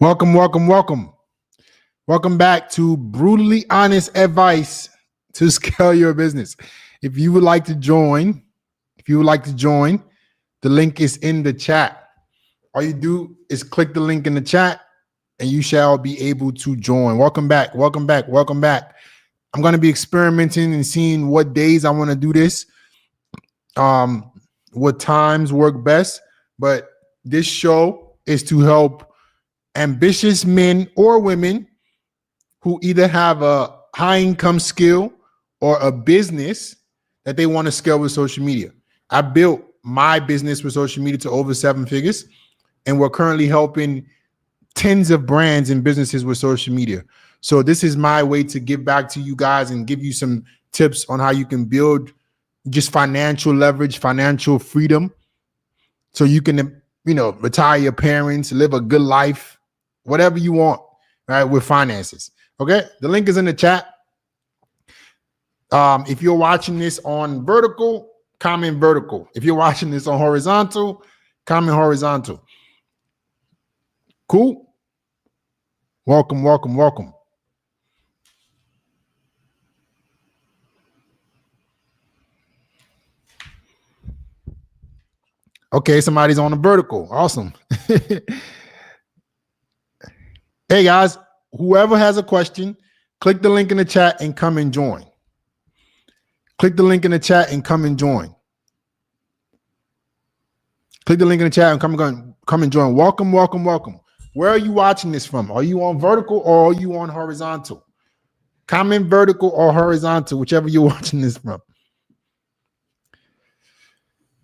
Welcome, welcome, welcome. Welcome back to Brutally Honest Advice to Scale Your Business. If you would like to join, the link is in the chat. All you do is click the link in the chat and you shall be able to join. Welcome back, welcome back, welcome back. I'm going to be experimenting and seeing what days I want to do this, what times work best. But this show is to help ambitious men or women who either have a high income skill or a business that they want to scale with social media. I built my business with social media to over 7 figures, and we're currently helping tens of brands and businesses with social media. So this is my way to give back to you guys and give you some tips on how you can build just financial leverage, financial freedom, so you can, retire your parents, live a good life, whatever you want, right, with finances. Okay, the link is in the chat. If you're watching this on vertical, comment vertical. If you're watching this on horizontal, comment horizontal. Cool. Welcome, welcome, welcome. Okay, somebody's on the vertical. Awesome. Hey guys, whoever has a question, click the link in the chat and come and join. Click the link in the chat and come and join. Click the link in the chat and come and join. Welcome, welcome, welcome. Where are you watching this from? Are you on vertical or are you on horizontal? Comment vertical or horizontal, whichever you're watching this from.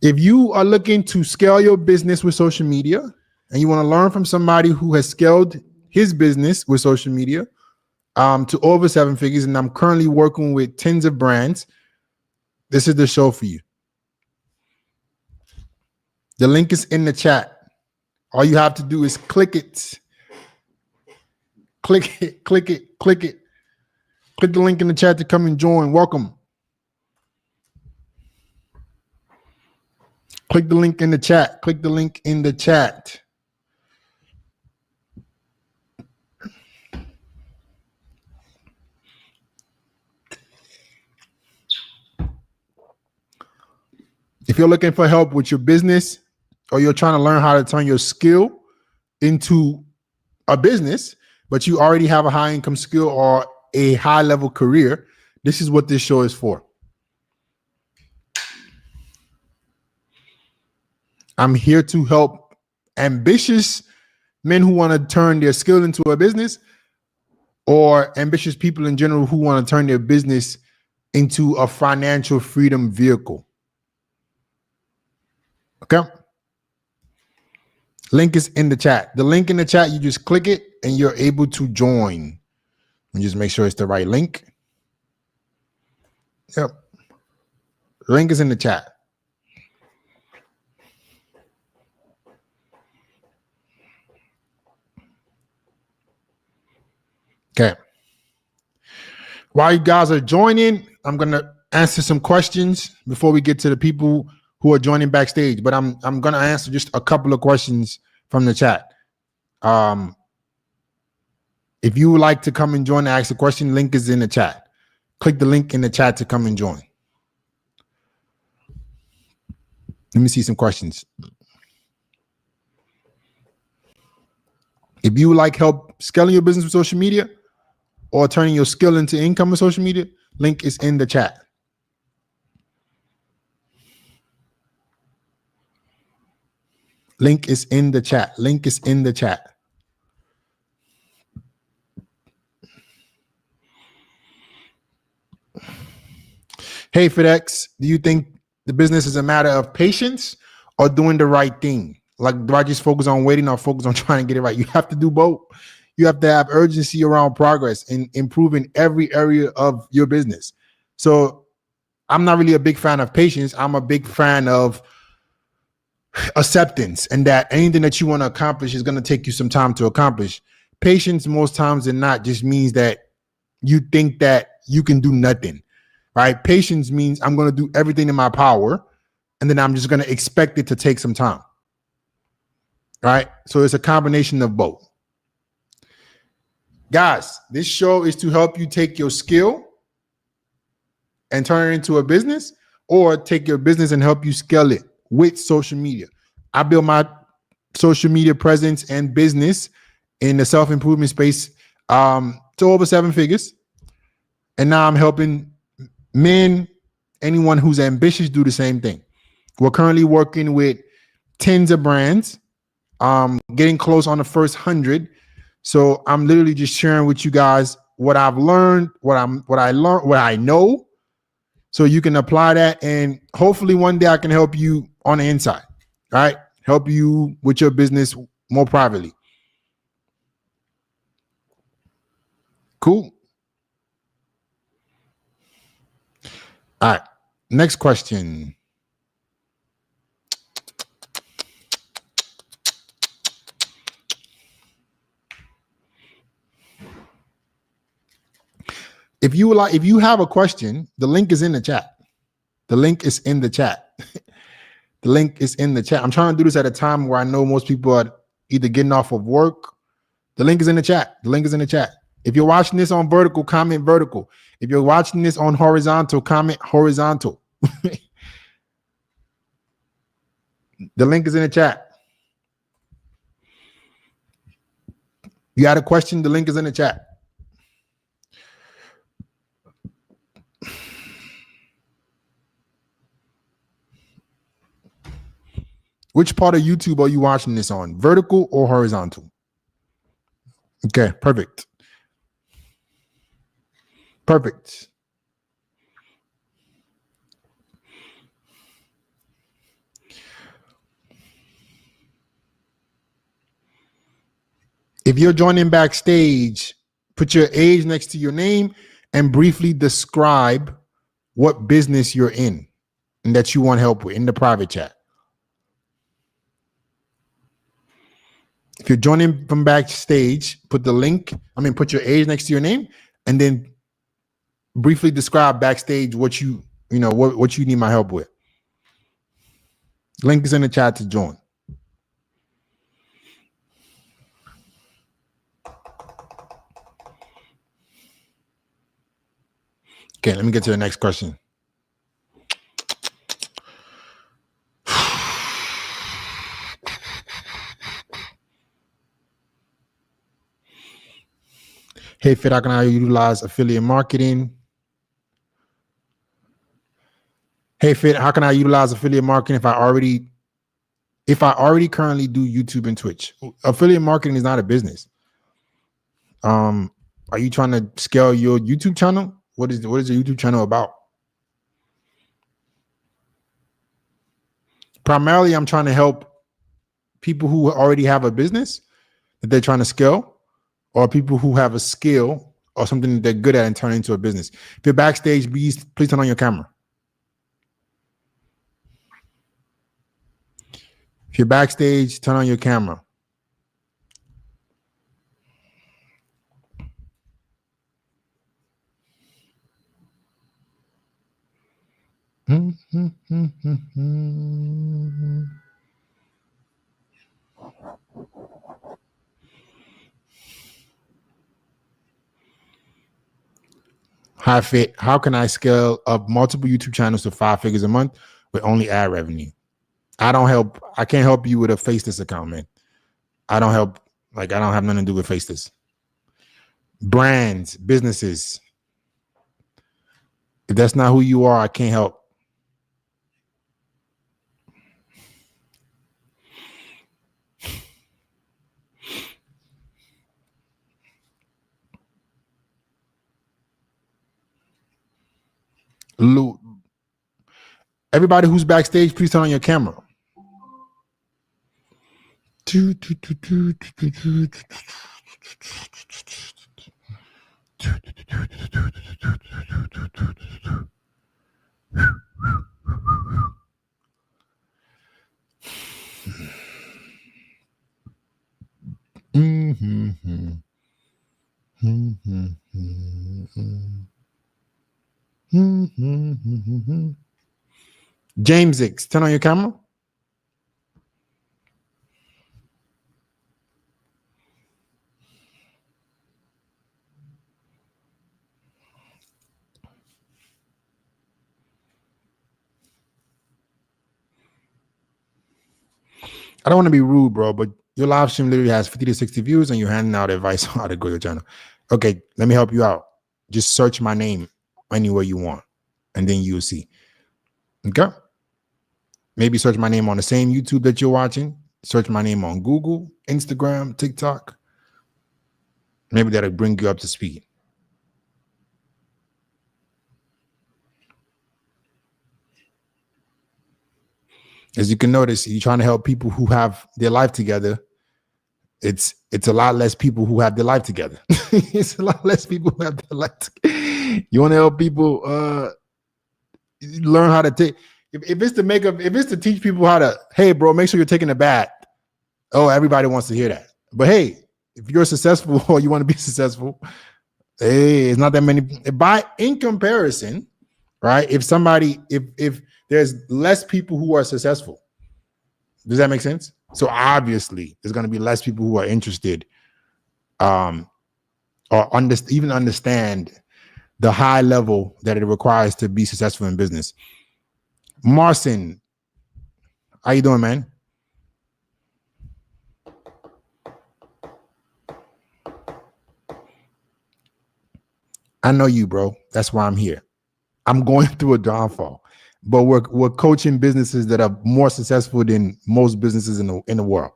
If you are looking to scale your business with social media and you want to learn from somebody who has scaled his business with social media to over 7 figures, and I'm currently working with tens of brands, this is the show for you. The link is in the chat. All you have to do is click it. Click it, click it, click it. Click the link in the chat to come and join. Welcome. Click the link in the chat. Click the link in the chat. If you're looking for help with your business or you're trying to learn how to turn your skill into a business, but you already have a high income skill or a high level career, this is what this show is for. I'm here to help ambitious men who want to turn their skill into a business, or ambitious people in general who want to turn their business into a financial freedom vehicle. Okay. Link is in the chat. The link in the chat, you just click it and you're able to join. And just make sure it's the right link. Yep. The link is in the chat. Okay. While you guys are joining, I'm going to answer some questions before we get to the people who are joining backstage, but I'm going to answer just a couple of questions from the chat. If you would like to come and join and ask a question, link is in the chat. Click the link in the chat to come and join. Let me see some questions. If you would like help scaling your business with social media or turning your skill into income with social media, link is in the chat. Link is in the chat. Link is in the chat. Hey, FedEx, do you think the business is a matter of patience or doing the right thing? Like, do I just focus on waiting or focus on trying to get it right? You have to do both. You have to have urgency around progress and improving every area of your business. So I'm not really a big fan of patience. I'm a big fan of acceptance, and that anything that you want to accomplish is going to take you some time to accomplish. Patience, most times than not, just means that you think that you can do nothing, right? Patience means I'm going to do everything in my power, and then I'm just going to expect it to take some time, right? So it's a combination of both. Guys, this show is to help you take your skill and turn it into a business, or take your business and help you scale it with social media. I built my social media presence and business in the self-improvement space to over 7 figures. And now I'm helping men, anyone who's ambitious, do the same thing. We're currently working with tens of brands, getting close on the first 100. So I'm literally just sharing with you guys what I've learned, what I know, so you can apply that, and hopefully one day I can help you on the inside. All right, help you with your business more privately. Cool. All right, next question. If you have a question, the link is in the chat. The link is in the chat. The link is in the chat. I'm trying to do this at a time where I know most people are either getting off of work. The link is in the chat. The link is in the chat. If you're watching this on vertical, comment vertical. If you're watching this on horizontal, comment horizontal. The link is in the chat. You got a question? The link is in the chat. Which part of YouTube are you watching this on? Vertical or horizontal? Okay, perfect. Perfect. If you're joining backstage, put your age next to your name and briefly describe what business you're in and that you want help with in the private chat. If you're joining from backstage, put your age next to your name, and then briefly describe backstage what you need my help with. Link is in the chat to join. Okay, let me get to the next question. Hey, Fit, how can I utilize affiliate marketing? Hey, Fit, how can I utilize affiliate marketing if I already currently do YouTube and Twitch? Affiliate marketing is not a business. Are you trying to scale your YouTube channel? What is your YouTube channel about? Primarily, I'm trying to help people who already have a business that they're trying to scale, or people who have a skill or something that they're good at and turn into a business. If you're backstage, please turn on your camera. If you're backstage, turn on your camera. Hi, Fit. How can I scale up multiple YouTube channels to 5 figures a month with only ad revenue? I can't help you with a Faceless account, man. I don't have nothing to do with Faceless. Brands, businesses. If that's not who you are, I can't help. Everybody who's backstage, please turn on your camera. James X, turn on your camera. I don't want to be rude, bro, but your live stream literally has 50 to 60 views and you're handing out advice on how to grow your channel. Okay, let me help you out. Just search my name anywhere you want, and then you'll see. Okay? Maybe search my name on the same YouTube that you're watching. Search my name on Google, Instagram, TikTok. Maybe that'll bring you up to speed. As you can notice, you're trying to help people who have their life together. It's a lot less people who have their life together. It's a lot less people who have their life together. You want to help people learn how to take. If it's to teach people how to, hey, bro, make sure you're taking a bath. Oh, everybody wants to hear that. But hey, if you're successful or you want to be successful, hey, it's not that many. In comparison, right? If there's less people who are successful, does that make sense? So obviously, there's going to be less people who are interested, or even understand the high level that it requires to be successful in business. Marcin, how you doing, man? I know you, bro. That's why I'm here. I'm going through a downfall, but we're coaching businesses that are more successful than most businesses in the world.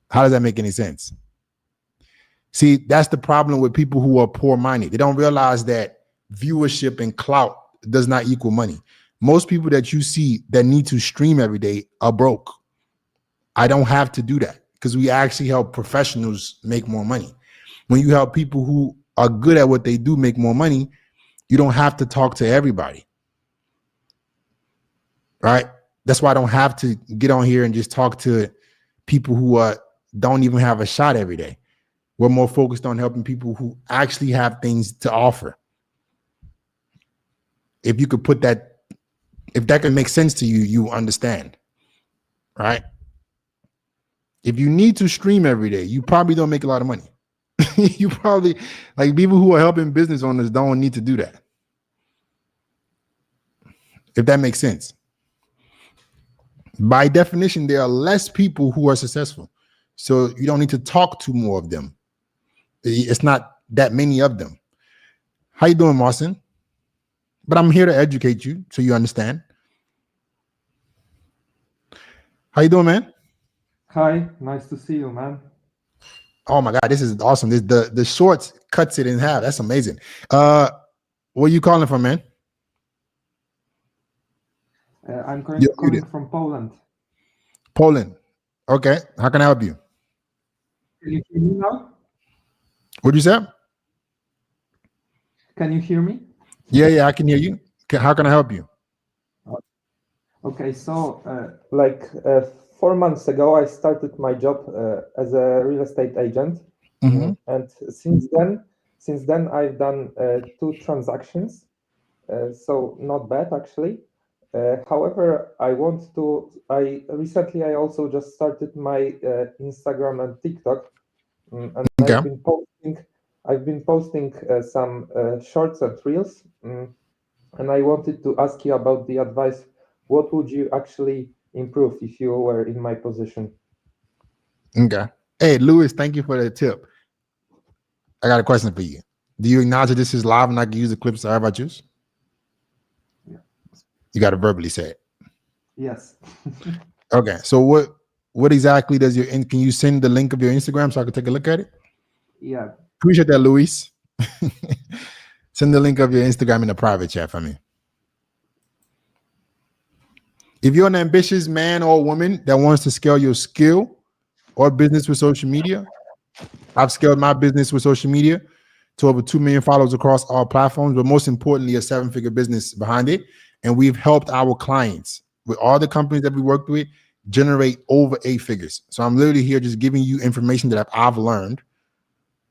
How does that make any sense? See, that's the problem with people who are poor-minded. They don't realize that viewership and clout does not equal money. Most people that you see that need to stream every day are broke. I don't have to do that because we actually help professionals make more money. When you help people who are good at what they do make more money, you don't have to talk to everybody. Right? That's why I don't have to get on here and just talk to people who don't even have a shot every day. We're more focused on helping people who actually have things to offer. If you could put that, if that can make sense to you, you understand, right? If you need to stream every day, you probably don't make a lot of money. You probably, like, people who are helping business owners don't need to do that. If that makes sense. By definition, there are less people who are successful. So you don't need to talk to more of them. It's not that many of them. How you doing, Marcin? But I'm here to educate you so you understand. How you doing, man? Hi, nice to see you, man. Oh my God, this is awesome. The shorts cuts it in half. That's amazing. Where are you calling from, man? I'm calling from Poland. Poland. Okay. How can I help you? Can you hear me now? What'd you say? Can you hear me? Yeah, I can hear you. How can I help you? Okay, so 4 months ago, I started my job as a real estate agent, and since then I've done 2 transactions, so not bad actually. However, I recently also just started my Instagram and TikTok, and Okay. I've been posting some shorts and reels, and I wanted to ask you about the advice. What would you actually improve if you were in my position? Okay. Hey, Louis, thank you for the tip. I got a question for you. Do you acknowledge that this is live and I can use the clips however I choose? Yeah. You got to verbally say it. Yes. Okay. So what exactly does can you send the link of your Instagram so I can take a look at it? Yeah. Appreciate that, Luis. Send the link of your Instagram in the private chat for me. If you're an ambitious man or woman that wants to scale your skill or business with social media, I've scaled my business with social media to over 2 million followers across all platforms, but most importantly, a 7-figure business behind it. And we've helped our clients with all the companies that we worked with generate over 8 figures. So I'm literally here just giving you information that I've learned,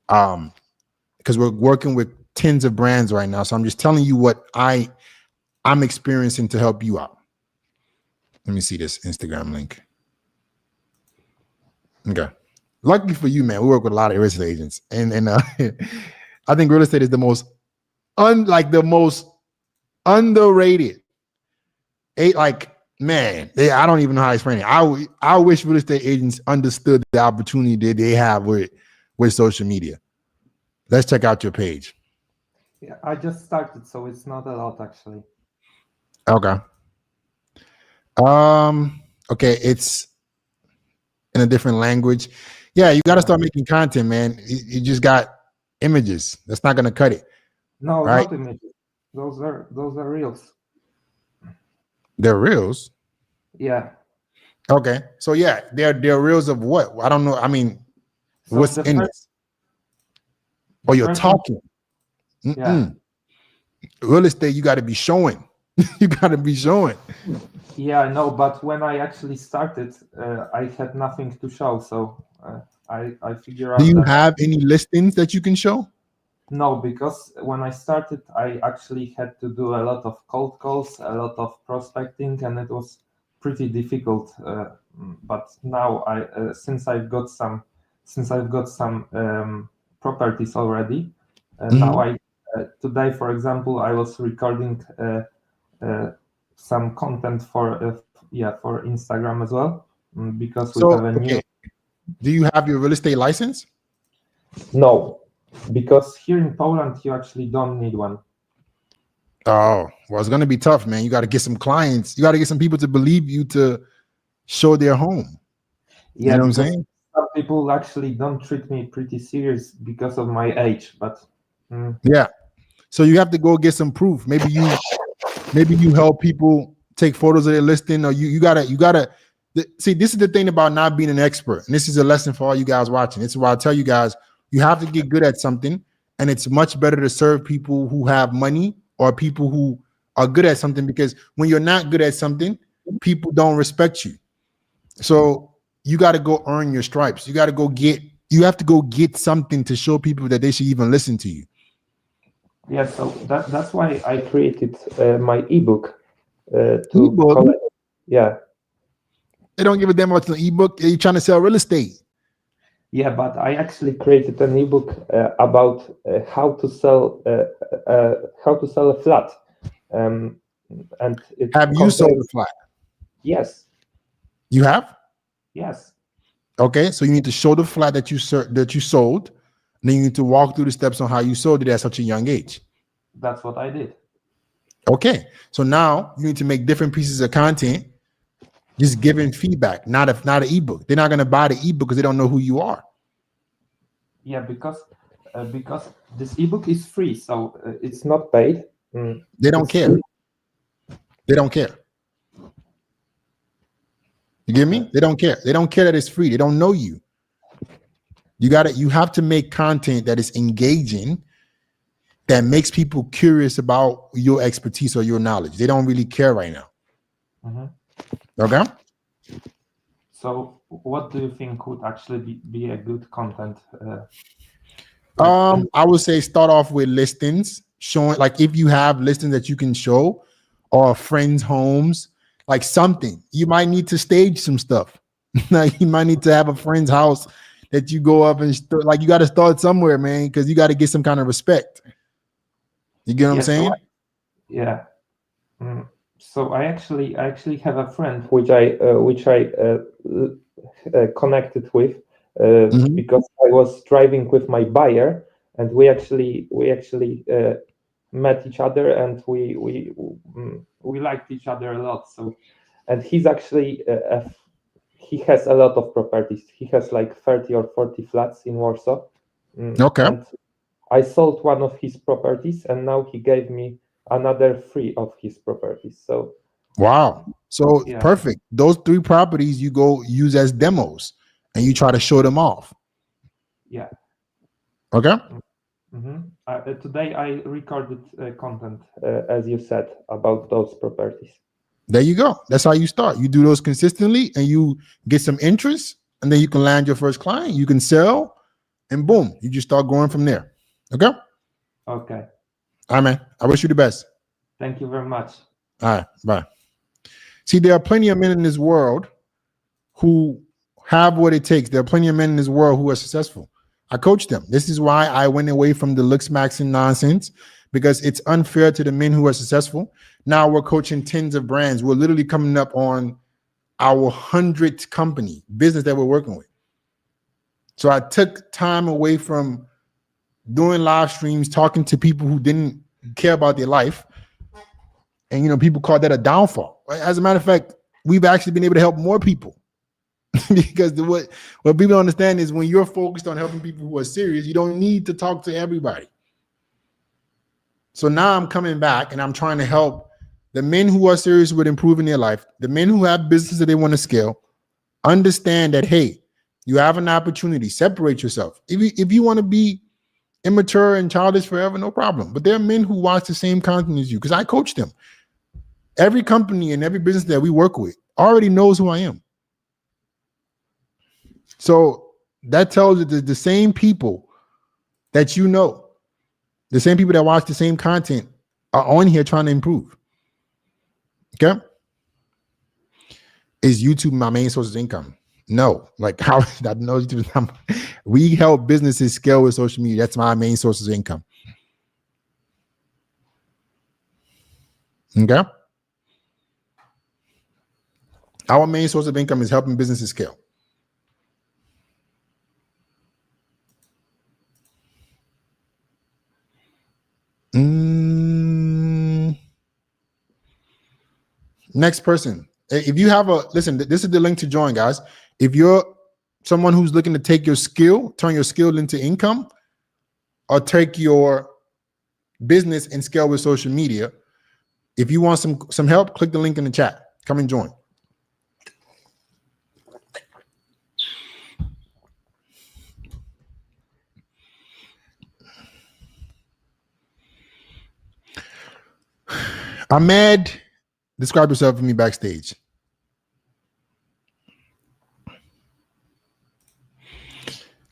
because we're working with tens of brands right now. So I'm just telling you what I'm experiencing to help you out. Let me see this Instagram link. Okay. Lucky for you, man, we work with a lot of real estate agents, and I think real estate is the most underrated. man, I don't even know how to explain it. I wish real estate agents understood the opportunity that they have with social media. Let's check out your page. Yeah, I just started, so it's not a lot actually. Okay. Okay, it's in a different language. Yeah, you got to start making content, man. You just got images. That's not gonna cut it. No, right? not images. Those are reels. They're reels. Yeah. Okay, so yeah, they're reels of what? I don't know. I mean, So what's in this? Oh, you're talking. Yeah. Real estate, you got to be showing. You got to be showing. Yeah, I know. But when I actually started, I had nothing to show. So I figure out. Do you have any listings that you can show? No, because when I started, I actually had to do a lot of cold calls, a lot of prospecting, and it was pretty difficult. But now, since I've got some properties already, now today, for example, I was recording some content for Instagram as well, because we have a new. Do you have your real estate license? No, because here in Poland you actually don't need one. Oh, well, it's gonna be tough, man. You got to get some clients. You got to get some people to believe you to show their home. Yeah, you know what I'm saying? Some people actually don't treat me pretty serious because of my age, but yeah. So you have to go get some proof. Maybe you help people take photos of their listing, or you gotta see. This is the thing about not being an expert, and this is a lesson for all you guys watching. This is why I tell you guys, you have to get good at something, and it's much better to serve people who have money or people who are good at something, because when you're not good at something, people don't respect you. So you got to go earn your stripes. You have to go get something to show people that they should even listen to you. Yeah, so that's why I created my ebook. Collect. Yeah. They don't give a damn about the ebook. You're trying to sell real estate. Yeah, but I actually created an ebook about how to sell a flat. And have you sold a flat? Yes. You have? Yes. Okay, so you need to show the flat that you sold. And then you need to walk through the steps on how you sold it at such a young age. That's what I did. Okay, so now you need to make different pieces of content, just giving feedback, not an ebook. They're not going to buy the ebook because they don't know who you are. Yeah, because this ebook is free, so it's not paid. They don't care. Free. They don't care. You get me? They don't care. They don't care that it's free. They don't know you. You have to make content that is engaging, that makes people curious about your expertise or your knowledge. They don't really care right now. Okay. So what do you think would actually be a good content? I would say start off with listings, showing, like, if you have listings that you can show, or friends' homes, like something. You might need to stage some stuff. Like you might need to have a friend's house that you go up and like you got to start somewhere, man, because you got to get some kind of respect. You get what I'm saying? So I actually have a friend which I connected with because I was driving with my buyer, and we actually met each other, and we liked each other a lot. So, and he's actually he has a lot of properties. He has like 30 or 40 flats in Warsaw. Okay. And I sold one of his properties, and now he gave me another 3 of his properties. So wow. So perfect. Those 3 properties you go use as demos and you try to show them off. Yeah. Okay. Today I recorded content, as you said, about those properties. There you go. That's how you start. You do those consistently and you get some interest, and then you can land your first client. You can sell, and boom, you just start growing from there. Okay. Okay. All right, man. I wish you the best. Thank you very much. All right. Bye. See, there are plenty of men in this world who have what it takes. There are plenty of men in this world who are successful. I coach them. This is why I went away from the looks maxing nonsense, because it's unfair to the men who are successful. Now we're coaching tens of brands. We're literally coming up on our 100th company business that we're working with. So I took time away from doing live streams, talking to people who didn't care about their life. And, you know, people call that a downfall. As a matter of fact, we've actually been able to help more people because what people don't understand is when you're focused on helping people who are serious, you don't need to talk to everybody. So now I'm coming back and I'm trying to help the men who are serious with improving their life, the men who have businesses that they want to scale, understand that, hey, you have an opportunity. Separate yourself. If you want to be immature and childish forever, no problem. But there are men who watch the same content as you because I coach them. Every company and every business that we work with already knows who I am. So that tells you that the same people that you know, the same people that watch the same content are on here trying to improve. Okay? Is YouTube my main source of income? No. Like how that knows YouTube. We help businesses scale with social media. That's my main source of income. Okay? Our main source of income is helping businesses scale. Next person. If you have listen, this is the link to join, guys. If you're someone who's looking to take your skill, turn your skill into income, or take your business and scale with social media, if you want some help, click the link in the chat. Come and join. Ahmed, describe yourself for me backstage.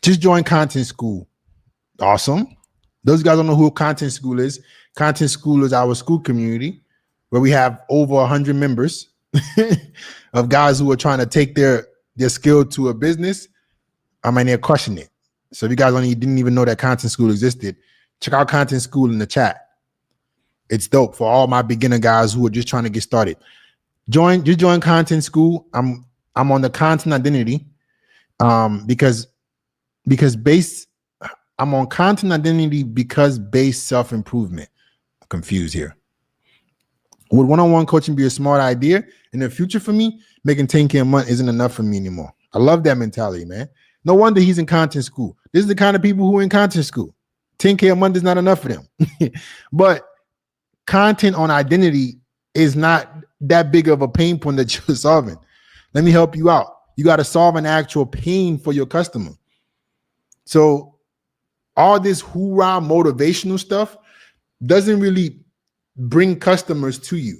Just joined Content School. Awesome. Those guys don't know who Content School is. Content School is our school community where we have over 100 members of guys who are trying to take their skill to a business. I mean, they're crushing it. So if you guys didn't even know that Content School existed, check out Content School in the chat. It's dope for all my beginner guys who are just trying to get started. Join Content School. I'm on the content identity because I'm on content identity because based self-improvement. I'm confused here. Would one-on-one coaching be a smart idea in the future for me? Making 10K a month isn't enough for me anymore. I love that mentality, man. No wonder he's in Content School. This is the kind of people who are in Content School. 10K a month is not enough for them. But content on identity is not that big of a pain point that you're solving. Let me help you out. You got to solve an actual pain for your customer. So all this hoorah motivational stuff doesn't really bring customers to you.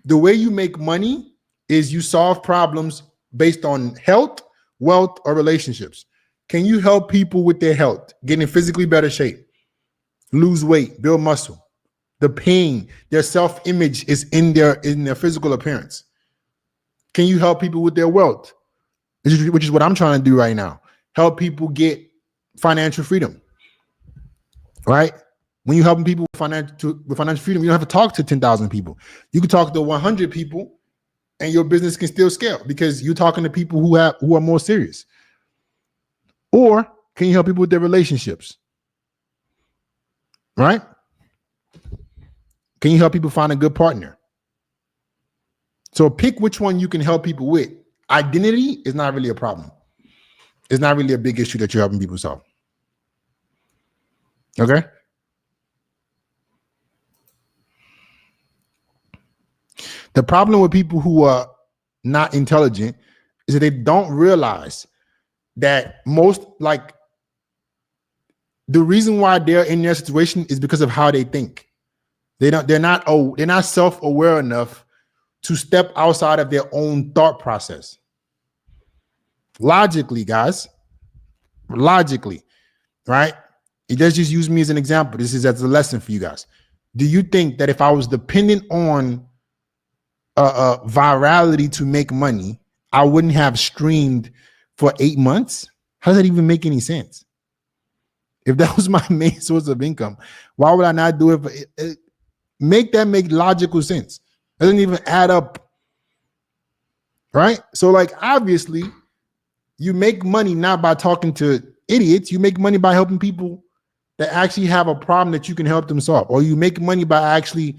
The way you make money is you solve problems based on health, wealth, or relationships. Can you help people with their health, get in physically better shape, lose weight, build muscle? The pain, their self-image is in their physical appearance. Can you help people with their wealth? Which is what I'm trying to do right now. Help people get financial freedom, right? When you're helping people with financial freedom, you don't have to talk to 10,000 people. You can talk to 100 people and your business can still scale because you're talking to people who are more serious. Or can you help people with their relationships, right? Can you help people find a good partner? So pick which one you can help people with. Identity is not really a problem. It's not really a big issue that you're helping people solve. Okay? The problem with people who are not intelligent is that they don't realize that the reason why they're in their situation is because of how they think. They're not self-aware enough to step outside of their own thought process. Logically, guys, right? Let's just use me as an example. This is as a lesson for you guys. Do you think that if I was dependent on virality to make money, I wouldn't have streamed for 8 months? How does that even make any sense? If that was my main source of income, why would I not do it? Make logical sense. It doesn't even add up. Right? So like, obviously, you make money not by talking to idiots. You make money by helping people that actually have a problem that you can help them solve. Or you make money by actually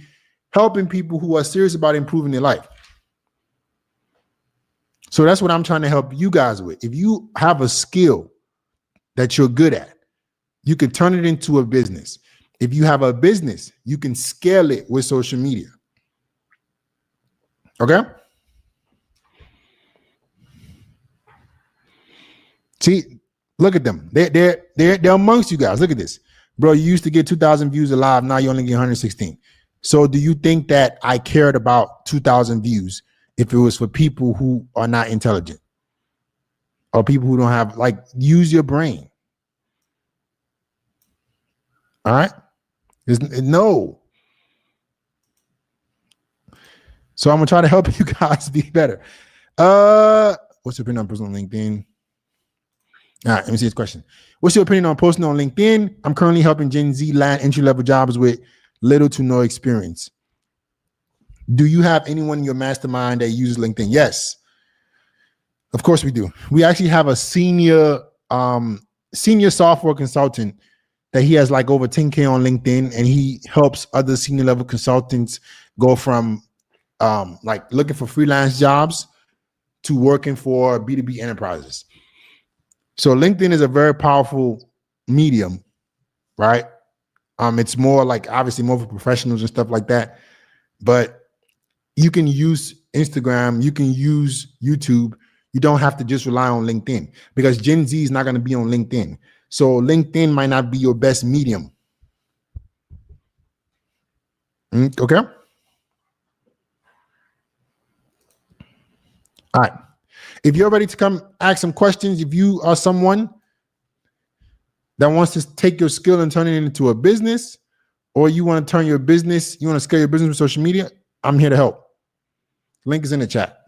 helping people who are serious about improving their life. So that's what I'm trying to help you guys with. If you have a skill that you're good at, you can turn it into a business. If you have a business, you can scale it with social media. Okay? See, look at them. They're amongst you guys. Look at this. Bro, you used to get 2,000 views alive. Now you only get 116. So do you think that I cared about 2,000 views if it was for people who are not intelligent or people who don't have, like, use your brain? All right? No. So I'm going to try to help you guys be better. What's your opinion on posting on LinkedIn? All right, let me see this question. What's your opinion on posting on LinkedIn? I'm currently helping Gen Z land entry-level jobs with little to no experience. Do you have anyone in your mastermind that uses LinkedIn? Yes. Of course we do. We actually have a senior software consultant that he has like over 10K on LinkedIn, and he helps other senior level consultants go from like looking for freelance jobs to working for B2B enterprises. So LinkedIn is a very powerful medium, right? It's more like obviously more for professionals and stuff like that, but you can use Instagram, you can use YouTube. You don't have to just rely on LinkedIn because Gen Z is not going to be on LinkedIn. So LinkedIn might not be your best medium. Okay. All right. If you're ready to come ask some questions, if you are someone that wants to take your skill and turn it into a business, or you want to turn your business, you want to scale your business with social media, I'm here to help. Link is in the chat.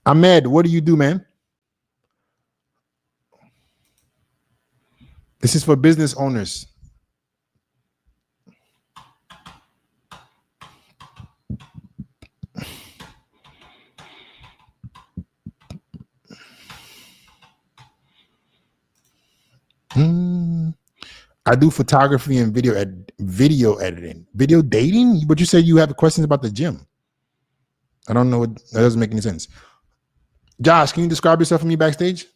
Ahmed, what do you do, man? This is for business owners. I do photography and video editing, video dating. But you said you have questions about the gym. I don't know. That doesn't make any sense. Josh, can you describe yourself for me backstage?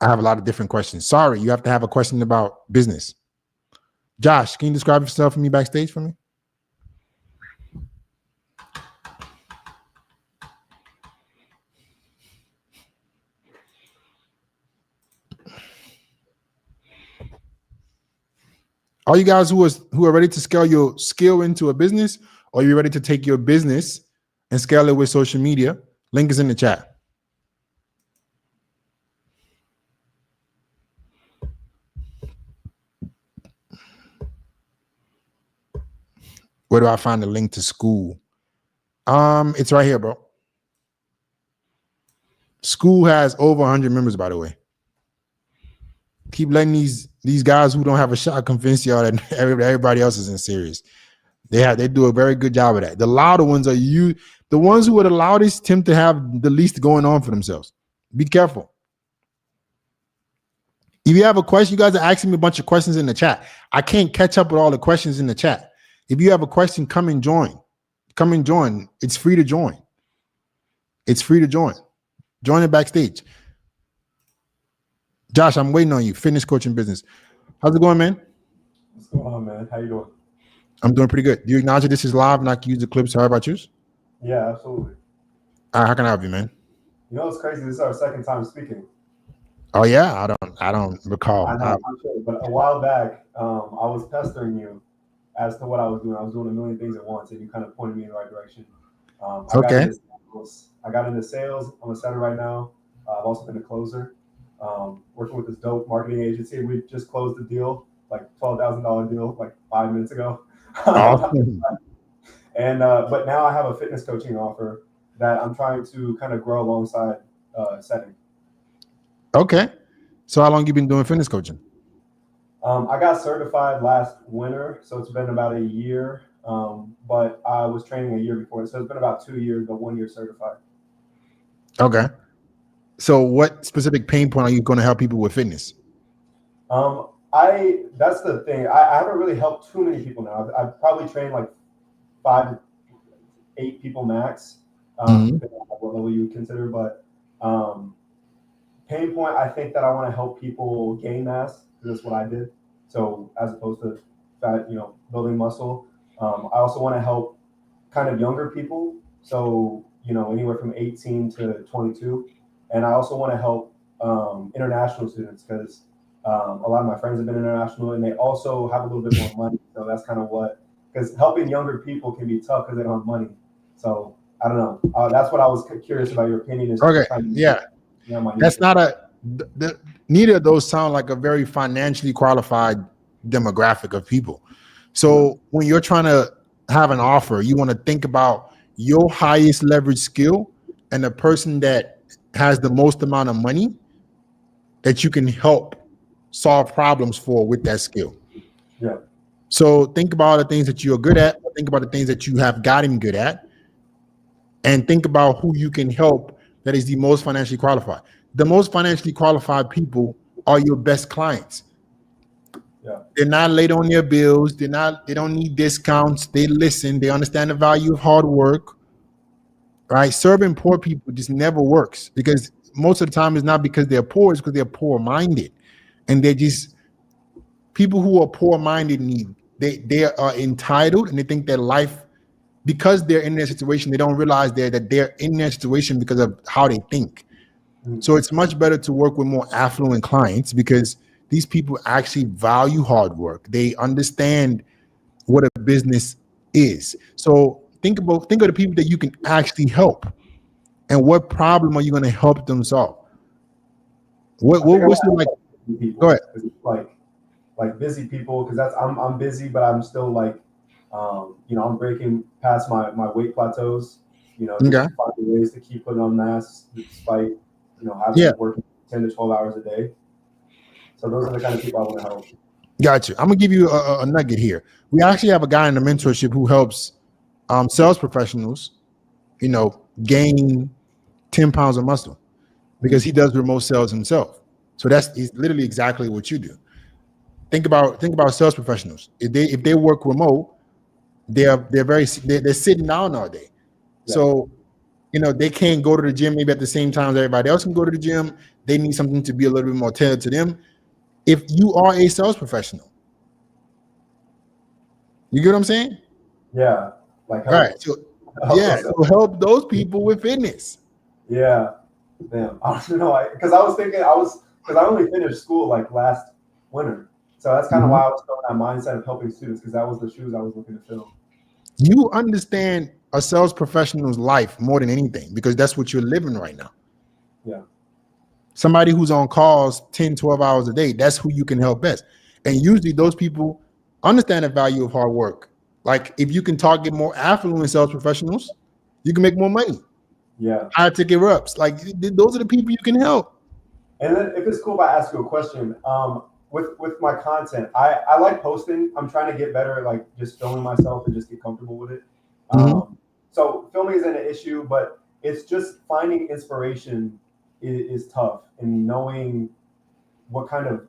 I have a lot of different questions. Sorry, you have to have a question about business. Josh, can you describe yourself for me backstage for me? Are you guys who are ready to scale your skill into a business, or are you ready to take your business and scale it with social media? Link is in the chat. Where do I find the link to school? It's right here, bro. School has over 100 members, by the way. Keep letting these guys who don't have a shot convince y'all that everybody else isn't serious. They do a very good job of that. The louder ones are the ones who are the loudest tend to have the least going on for themselves. Be careful. If you have a question, you guys are asking me a bunch of questions in the chat. I can't catch up with all the questions in the chat. If you have a question, come and join. Come and join. It's free to join. It's free to join. Join it backstage. Josh, I'm waiting on you. Fitness coaching business. How's it going, man? What's going on, man? How you doing? I'm doing pretty good. Do you acknowledge that this is live and I can use the clips however I choose? Yeah, absolutely. How can I help you, man? You know, it's crazy. This is our second time speaking. Oh yeah, I don't recall. I know, I'm sure. But a while back, I was pestering you as to what I was doing. I was doing a million things at once, and you kind of pointed me in the right direction. I got into sales. I'm a setter right now. I've also been a closer. working with this dope marketing agency. We just closed the deal, like $12,000 deal, like 5 minutes ago. Awesome. And but now I have a fitness coaching offer that I'm trying to kind of grow alongside setting. Okay. So how long you been doing fitness coaching? I got certified last winter, so it's been about a year. But I was training a year before, so it's been about 2 years, but 1 year certified. Okay. So what specific pain point are you going to help people with fitness? That's the thing. I haven't really helped too many people now. I've probably trained like 5 to 8 people max, depending on what level you would consider. But pain point, I think that I want to help people gain mass, because that's what I did. So as opposed to fat, building muscle. I also want to help kind of younger people. So, anywhere from 18 to 22. And I also want to help international students, because a lot of my friends have been international and they also have a little bit more money. So that's kind of because helping younger people can be tough because they don't have money. So I don't know. That's what I was curious about your opinion. Is okay. Yeah. That's not neither of those sound like a very financially qualified demographic of people. So when you're trying to have an offer, you want to think about your highest leverage skill and the person that has the most amount of money that you can help solve problems for with that skill. Yeah. So think about the things that you're good at, think about the things that you have gotten good at, and think about who you can help that is the most financially qualified. The most financially qualified people are your best clients. Yeah. They're not late on their bills. They don't need discounts. They listen. They understand the value of hard work. Right? Serving poor people just never works, because most of the time it's not because they're poor, it's because they're poor-minded. And they're just people who are poor-minded they are entitled, and they think that life, because they're in their situation, they don't realize that they're in their situation because of how they think. So it's much better to work with more affluent clients, because these people actually value hard work. They understand what a business is. So think of the people that you can actually help, and what problem are you going to help them solve? What's the like? Go ahead. Like busy people, because I'm busy, but I'm still like, I'm breaking past my weight plateaus. Finding ways to keep putting on mass despite having to work 10 to 12 hours a day. So those are the kind of people I want to help. Gotcha. I'm gonna give you a nugget here. We actually have a guy in the mentorship who helps sales professionals, gain 10 pounds of muscle, because he does remote sales himself. So he's literally exactly what you do. Think about sales professionals. If they work remote, they're sitting down all day. Yeah. So they can't go to the gym maybe at the same time as everybody else can go to the gym. They need something to be a little bit more tailored to them. If you are a sales professional, you get what I'm saying? Yeah. Like help. Right. So help those people with fitness. Yeah. Damn. I don't know. Because I only finished school like last winter. So that's kind of why I was throwing that mindset of helping students, because that was the shoes I was looking to fill. You understand a sales professional's life more than anything, because that's what you're living right now. Yeah. Somebody who's on calls 10, 12 hours a day, that's who you can help best. And usually those people understand the value of hard work. Like if you can target more affluent sales professionals, you can make more money. Yeah. Higher ticket reps. Like those are the people you can help. And then if it's cool if I ask you a question, with my content, I like posting. I'm trying to get better at like just filming myself and just get comfortable with it. So filming isn't an issue, but it's just finding inspiration is tough, and knowing what kind of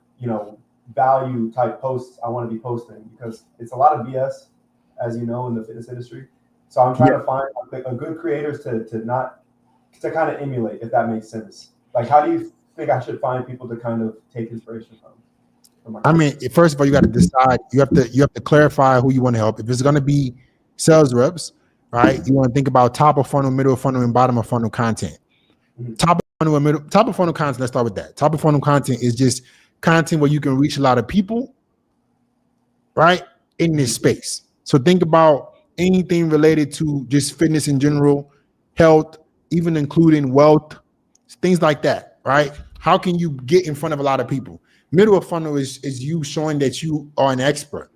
value type posts I want to be posting, because it's a lot of BS, as you know, in the fitness industry. So I'm trying to find a good creators to kind of emulate, if that makes sense. Like, how do you think I should find people to kind of take inspiration from? I mean, first of all, you got to decide. You have to clarify who you want to help. If it's going to be sales reps, right? You want to think about top of funnel, middle of funnel, and bottom of funnel content. Top of funnel content. Let's start with that. Top of funnel content is just content where you can reach a lot of people, right, in this space. So think about anything related to just fitness in general, health, even including wealth, things like that, right? how can you get in front of a lot of people? Middle of funnel is you showing that you are an expert,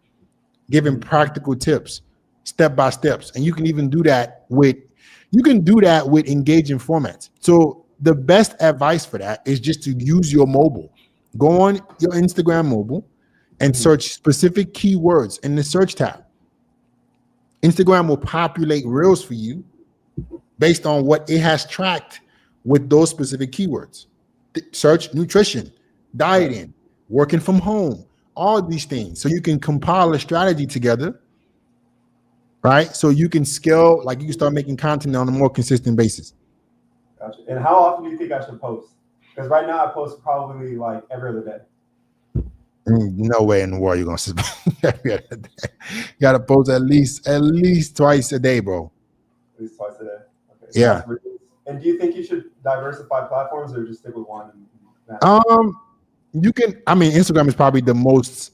giving practical tips, step by steps, and you can do that with engaging formats. So the best advice for that is just to use your mobile. Go on your Instagram mobile and search specific keywords in the search tab. Instagram will populate reels for you based on what it has tracked with those specific keywords. Search nutrition, dieting, working from home, all these things. So you can compile a strategy together, right? So you can scale, like you can start making content on a more consistent basis. Gotcha. And how often do you think I should post? Because right now I post probably like every other day. No way in the world you're gonna every other day. You gotta post at least twice a day, bro. At least twice a day. Okay. So Yeah. And do you think you should diversify platforms or just stick with one? You can. I mean, Instagram is probably the most.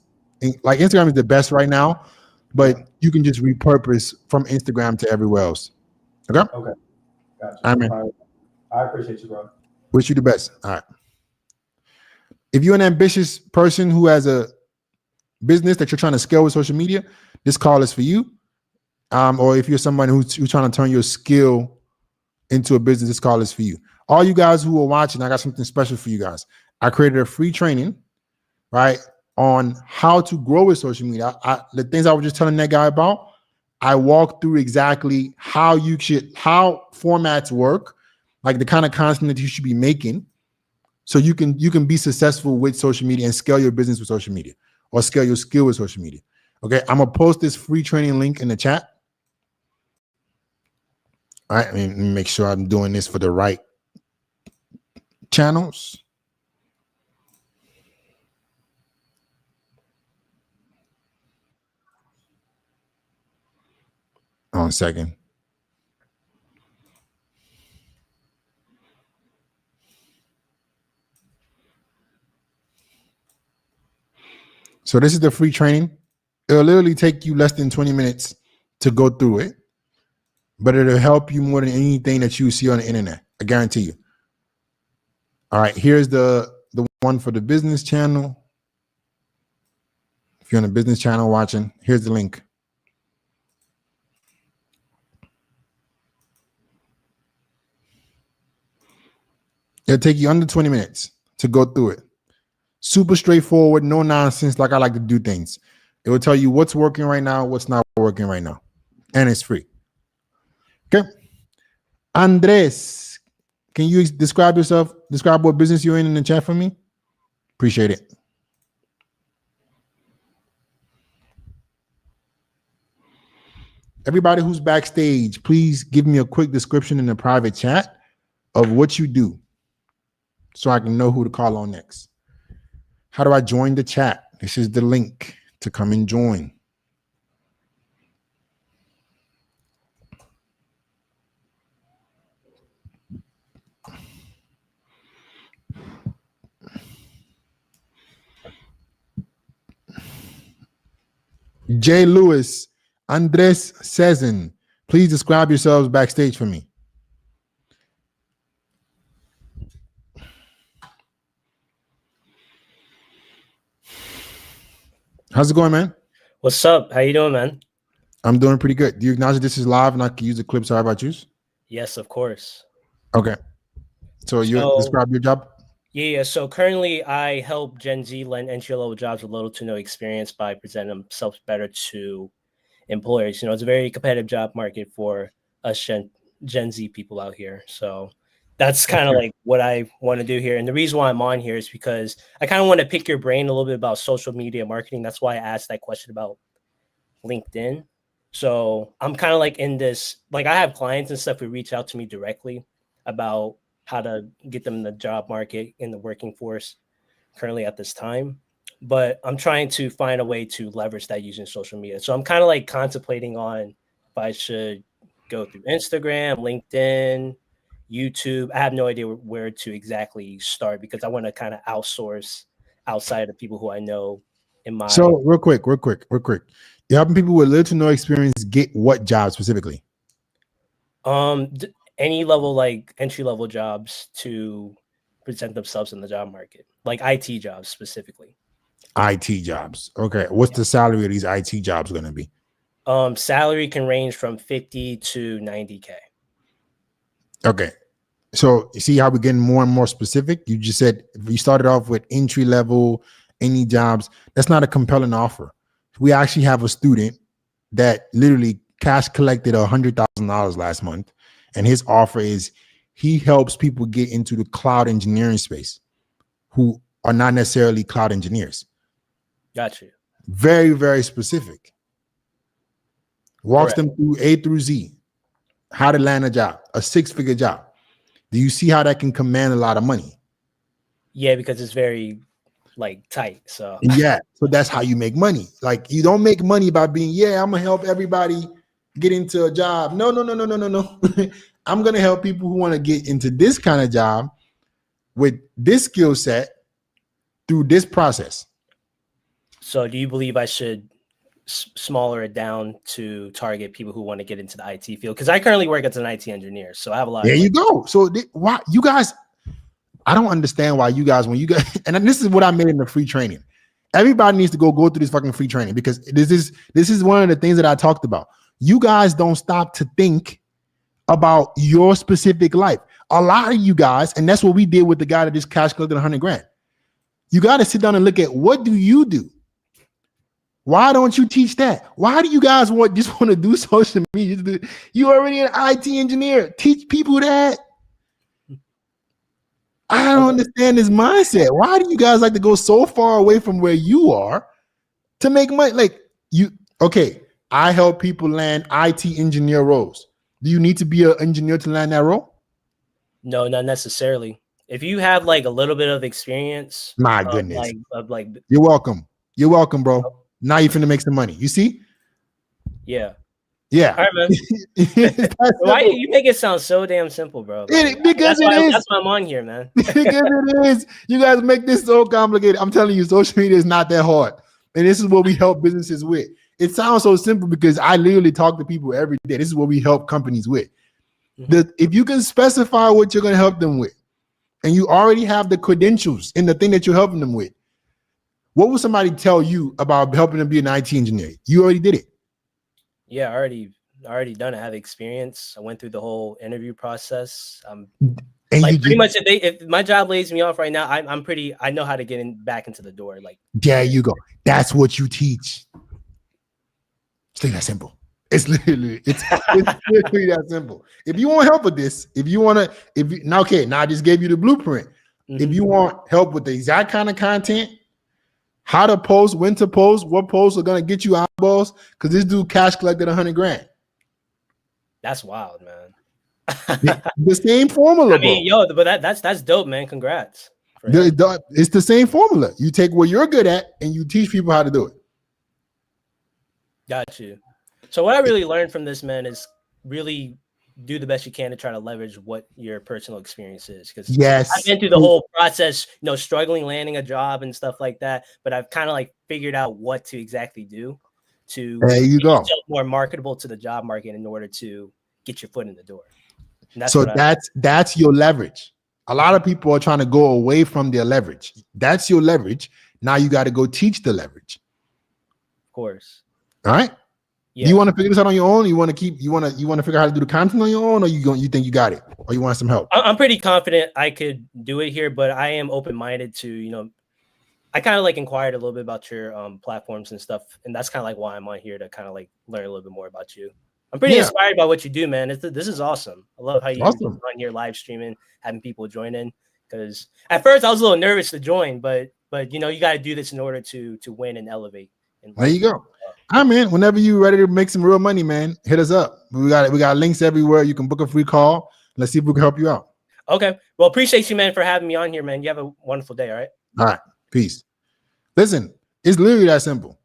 Like Instagram is the best right now, but you can just repurpose from Instagram to everywhere else. Okay. Okay. Gotcha. I mean, I appreciate you, bro. Wish you the best. All right. If you're an ambitious person who has a business that you're trying to scale with social media, this call is for you. Or if you're somebody who's trying to turn your skill into a business, this call is for you. All you guys who are watching, I got something special for you guys. I created a free training, right, on how to grow with social media. The things I was just telling that guy about, I walked through exactly how formats work, like the kind of content that you should be making, so you can be successful with social media and scale your business with social media or scale your skill with social media. Okay, I'm gonna post this free training link in the chat. All right, let me make sure I'm doing this for the right channels. Hold on a second. So this is the free training. It'll literally take you less than 20 minutes to go through it, but it'll help you more than anything that you see on the internet. I guarantee you. All right, here's the one for the business channel. If you're on a business channel watching, here's the link. It'll take you under 20 minutes to go through it. Super straightforward, no nonsense, like I like to do things. It will tell you what's working right now, what's not working right now. And it's free. Okay. Andres, can you describe yourself? Describe what business you're in the chat for me? Appreciate it. Everybody who's backstage, please give me a quick description in the private chat of what you do so I can know who to call on next. How do I join the chat? This is the link to come and join. Jay Lewis, Andres Cezanne, please describe yourselves backstage for me. How's it going, man? What's up? How you doing, man? I'm doing pretty good. Do you acknowledge this is live and I can use the clips however I choose? Yes, of course. Okay. So you describe your job? Yeah. So currently I help Gen Z land entry-level jobs with little to no experience by presenting themselves better to employers. You know, it's a very competitive job market for us Gen Z people out here. So that's kind of like what I want to do here. And the reason why I'm on here is because I kind of want to pick your brain a little bit about social media marketing. That's why I asked that question about LinkedIn. So I'm kind of like in this, like I have clients and stuff who reach out to me directly about how to get them in the job market, in the working force currently at this time. But I'm trying to find a way to leverage that using social media. So I'm kind of like contemplating on if I should go through Instagram, LinkedIn, YouTube. I have no idea where to exactly start because I want to kind of outsource outside of people who I know in my. So real quick. You're helping people with little to no experience get what job specifically? Any level, like entry level jobs to present themselves in the job market, like IT jobs specifically. IT jobs. Okay. What's the salary of these IT jobs going to be? Salary can range from 50 to 90K. Okay. So you see how we're getting more and more specific? You just said if we started off with entry level, any jobs, that's not a compelling offer. We actually have a student that literally cash collected $100,000 last month. And his offer is he helps people get into the cloud engineering space who are not necessarily cloud engineers. Got you. Very, very specific. Walks Correct. them through A through Z, how to land a job, a 6-figure job. Do you see how that can command a lot of money? Yeah, because it's very like tight. So Yeah. So that's how you make money. Like you don't make money by being, yeah, I'm gonna help everybody get into a job. No. I'm gonna help people who want to get into this kind of job with this skill set through this process. So do you believe I should smaller it down to target people who want to get into the IT field? Because I currently work as an IT engineer, so I have a lot. There you go. So why you guys? I don't understand why you guys, when you guys, and this is what I made in the free training. Everybody needs to go through this fucking free training because this is one of the things that I talked about. You guys don't stop to think about your specific life. A lot of you guys, and that's what we did with the guy that just cash collected 100 grand. You got to sit down and look at what do you do? Why don't you teach that? Why do you guys just want to do social media? You already an IT engineer. Teach people that. I don't understand this mindset. Why do you guys like to go so far away from where you are to make money? Like okay, I help people land IT engineer roles. Do you need to be an engineer to land that role? No, not necessarily. If you have like a little bit of experience, My goodness. like You're welcome. You're welcome, bro. Now you're finna make some money. You see? yeah. Yeah. All right, man. Why you make it sound so damn simple, bro? Because that's why I'm on here, man. Because it is. You guys make this so complicated. I'm telling you, social media is not that hard. And this is what we help businesses with. It sounds so simple because I literally talk to people every day. This is what we help companies with. If you can specify what you're going to help them with, and you already have the credentials in the thing that you're helping them with, what would somebody tell you about helping them be an IT engineer? You already did it. Yeah, I already done it. I have experience. I went through the whole interview process. And like pretty much if my job lays me off right now, I know how to get back into the door. Like there you go. That's what you teach. It's like that simple. It's literally that simple. If you want help with this, now I just gave you the blueprint. Mm-hmm. If you want help with the exact kind of content, how to post, when to post, what posts are gonna get you eyeballs, because this dude cash collected 100 grand. That's wild, man. the same formula. I mean, bro. But that's dope, man. Congrats. It's the same formula. You take what you're good at and you teach people how to do it. Got you. So what I really learned from this, man, is really do the best you can to try to leverage what your personal experience is. Because yes, I've been through the whole process, struggling landing a job and stuff like that. But I've kind of like figured out what to exactly do to there you make go. yourself more marketable to the job market in order to get your foot in the door. That's your leverage. A lot of people are trying to go away from their leverage. That's your leverage. Now you got to go teach the leverage. Of course. All right. Yeah. You want to figure this out on your own? You want to figure out how to do the content on your own, or you think you got it, or you want some help? I'm pretty confident I could do it here, but I am open-minded to, I kind of like inquired a little bit about your platforms and stuff, and that's kind of like why I'm on here, to kind of like learn a little bit more about you. I'm pretty inspired by what you do, man. This is awesome. I love how you're on here live streaming, having people join in. Because at first I was a little nervous to join, but you got to do this in order to win and elevate. There you go. All right, man. Whenever you're ready to make some real money, man, hit us up. We got links everywhere. You can book a free call. Let's see if we can help you out. Okay. Well, appreciate you, man, for having me on here, man. You have a wonderful day. All right. All right. Peace. Listen, it's literally that simple.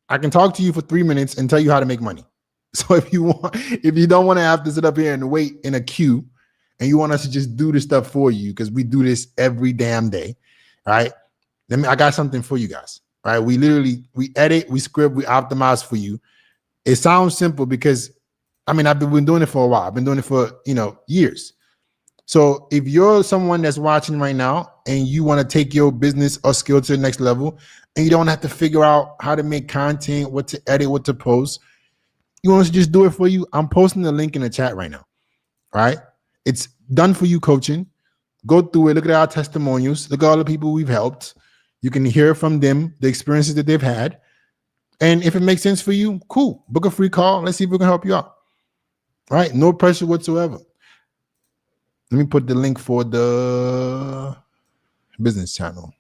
I can talk to you for 3 minutes and tell you how to make money. So if you don't want to have to sit up here and wait in a queue, and you want us to just do this stuff for you, because we do this every damn day, right? I got something for you guys. Right? We edit, we script, we optimize for you. It sounds simple because, I've been doing it for a while. I've been doing it for, years. So if you're someone that's watching right now and you want to take your business or skill to the next level, and you don't have to figure out how to make content, what to edit, what to post, you want us to just do it for you? I'm posting the link in the chat right now. All right. It's done for you coaching. Go through it. Look at our testimonials. Look at all the people we've helped. You can hear from them, the experiences that they've had. And if it makes sense for you, cool. Book a free call. Let's see if we can help you out. All right. No pressure whatsoever. Let me put the link for the business channel.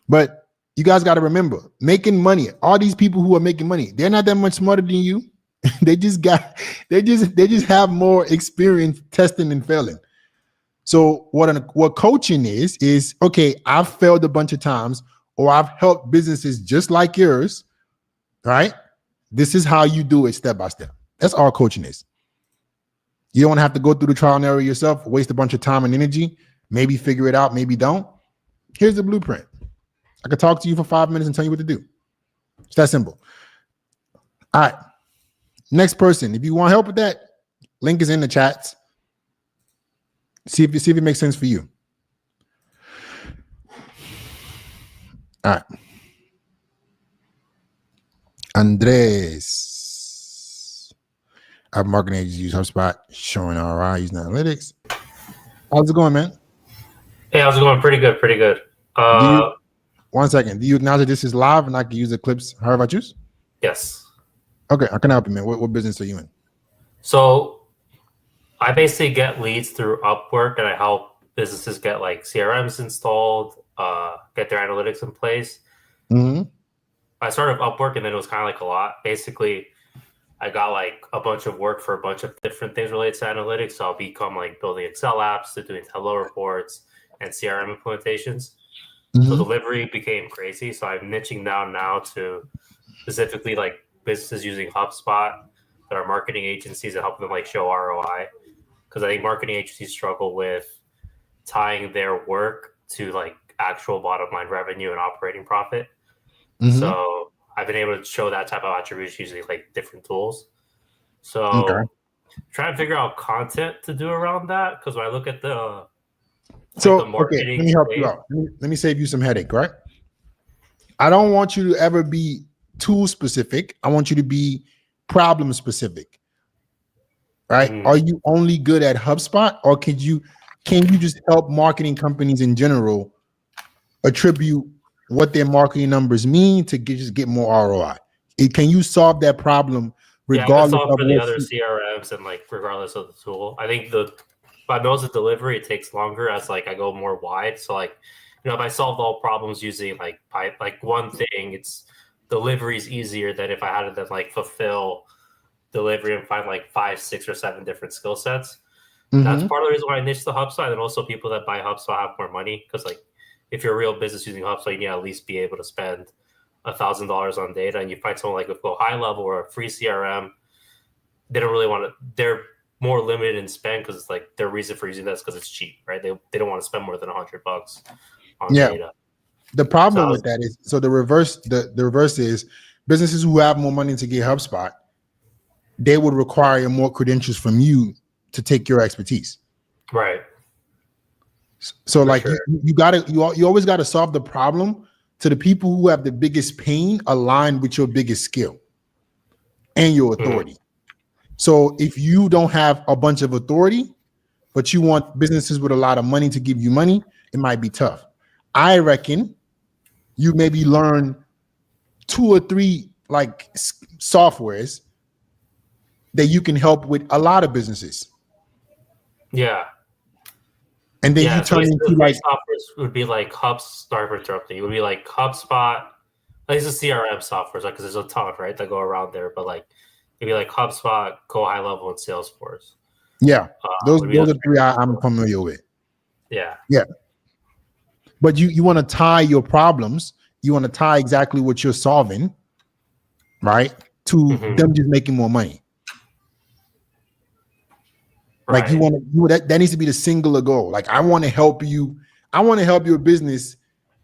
But you guys got to remember, making money, all these people who are making money, they're not that much smarter than you. they just have more experience testing and failing. So what coaching is okay, I've failed a bunch of times, or I've helped businesses just like yours, right? This is how you do it step by step. That's all coaching is. You don't have to go through the trial and error yourself, waste a bunch of time and energy, maybe figure it out, maybe don't. Here's the blueprint. I could talk to you for 5 minutes and tell you what to do. It's that simple. All right. Next person, if you want help with that, link is in the chats. See if it makes sense for you. All right. Andres. Our marketing agency use HubSpot, showing ROI, using analytics. How's it going, man? Hey, how's it going? Pretty good, pretty good. One second. Do you acknowledge that this is live and I can use the clips however I choose? Yes. Okay, I can help you, man. What business are you in? So I basically get leads through Upwork, and I help businesses get like CRMs installed, get their analytics in place. Mm-hmm. I started Upwork, and then it was kind of like a lot. Basically, I got like a bunch of work for a bunch of different things related to analytics. So I'll become like building Excel apps, to doing Tableau reports, and CRM implementations. Mm-hmm. So delivery became crazy. So I'm niching down now to specifically like businesses using HubSpot that are marketing agencies and helping them like show ROI. Because I think marketing agencies struggle with tying their work to like actual bottom line revenue and operating profit. Mm-hmm. So I've been able to show that type of attribution using like different tools. So trying to figure out content to do around that. Because when I look at the okay, let me help you out. Let me save you some headache, right? I don't want you to ever be tool specific. I want you to be problem specific, right? Are you only good at HubSpot, or can you just help marketing companies in general attribute what their marketing numbers mean to just get more ROI? Can you solve that problem regardless I can solve of for the other CRMs and like regardless of the tool? I think by most of delivery, it takes longer as like I go more wide. So like, you know, if I solved all problems using like one thing, it's delivery is easier than if I had to then like fulfill delivery and find like 5, 6, or 7 different skill sets. Mm-hmm. That's part of the reason why I niche the HubSpot, and also people that buy HubSpot have more money, because like if you're a real business using HubSpot, you need to at least be able to spend $1,000 on data, and you find someone like with Go High Level or a free CRM, they don't really want to. They're more limited in spend because it's like their reason for using that is because it's cheap, right? They don't want to spend more than $100 on data. The problem with that is, so the reverse is businesses who have more money to get HubSpot, they would require more credentials from you to take your expertise. Right. So like you always got to solve the problem to the people who have the biggest pain aligned with your biggest skill and your authority. So if you don't have a bunch of authority, but you want businesses with a lot of money to give you money, it might be tough. I reckon you maybe learn 2 or 3 like softwares that you can help with a lot of businesses. Yeah. And then you turn into like softwares would be like it would be like HubSpot. Like it's a CRM software, like because there's a ton, right, that go around there. But like it'd be like HubSpot, Go High Level, and Salesforce. Yeah, those are 3 I'm familiar with. Yeah. But you want to tie your problems. You want to tie exactly what you're solving, right, to them just making more money. Right. Like you want to that needs to be the singular goal. Like I want to help you. I want to help your business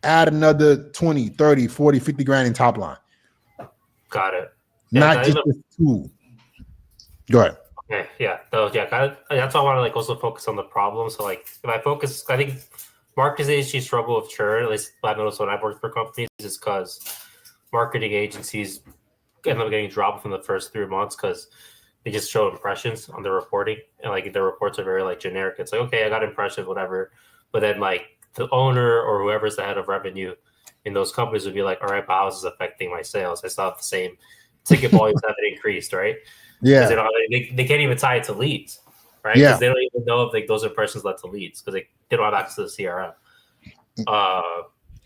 add another 20, 30, 40, 50 grand in top line. Got it. Not just a tool. Go ahead. Yeah. So yeah, that's why I want to like also focus on the problem. So like if I focus, I think marketing agencies struggle with churn. At least I noticed when I've worked for companies is because marketing agencies end up getting dropped from the first 3 months because they just show impressions on their reporting, and like their reports are very like generic. It's like, okay, I got impressions, whatever. But then like the owner or whoever's the head of revenue in those companies would be like, all right, but how is this affecting my sales? I still have the same ticket volumes haven't increased, right? Because Yeah. they can't even tie it to leads, right? Yeah. Because they don't even know if like those impressions led to leads because they don't have access to the CRM.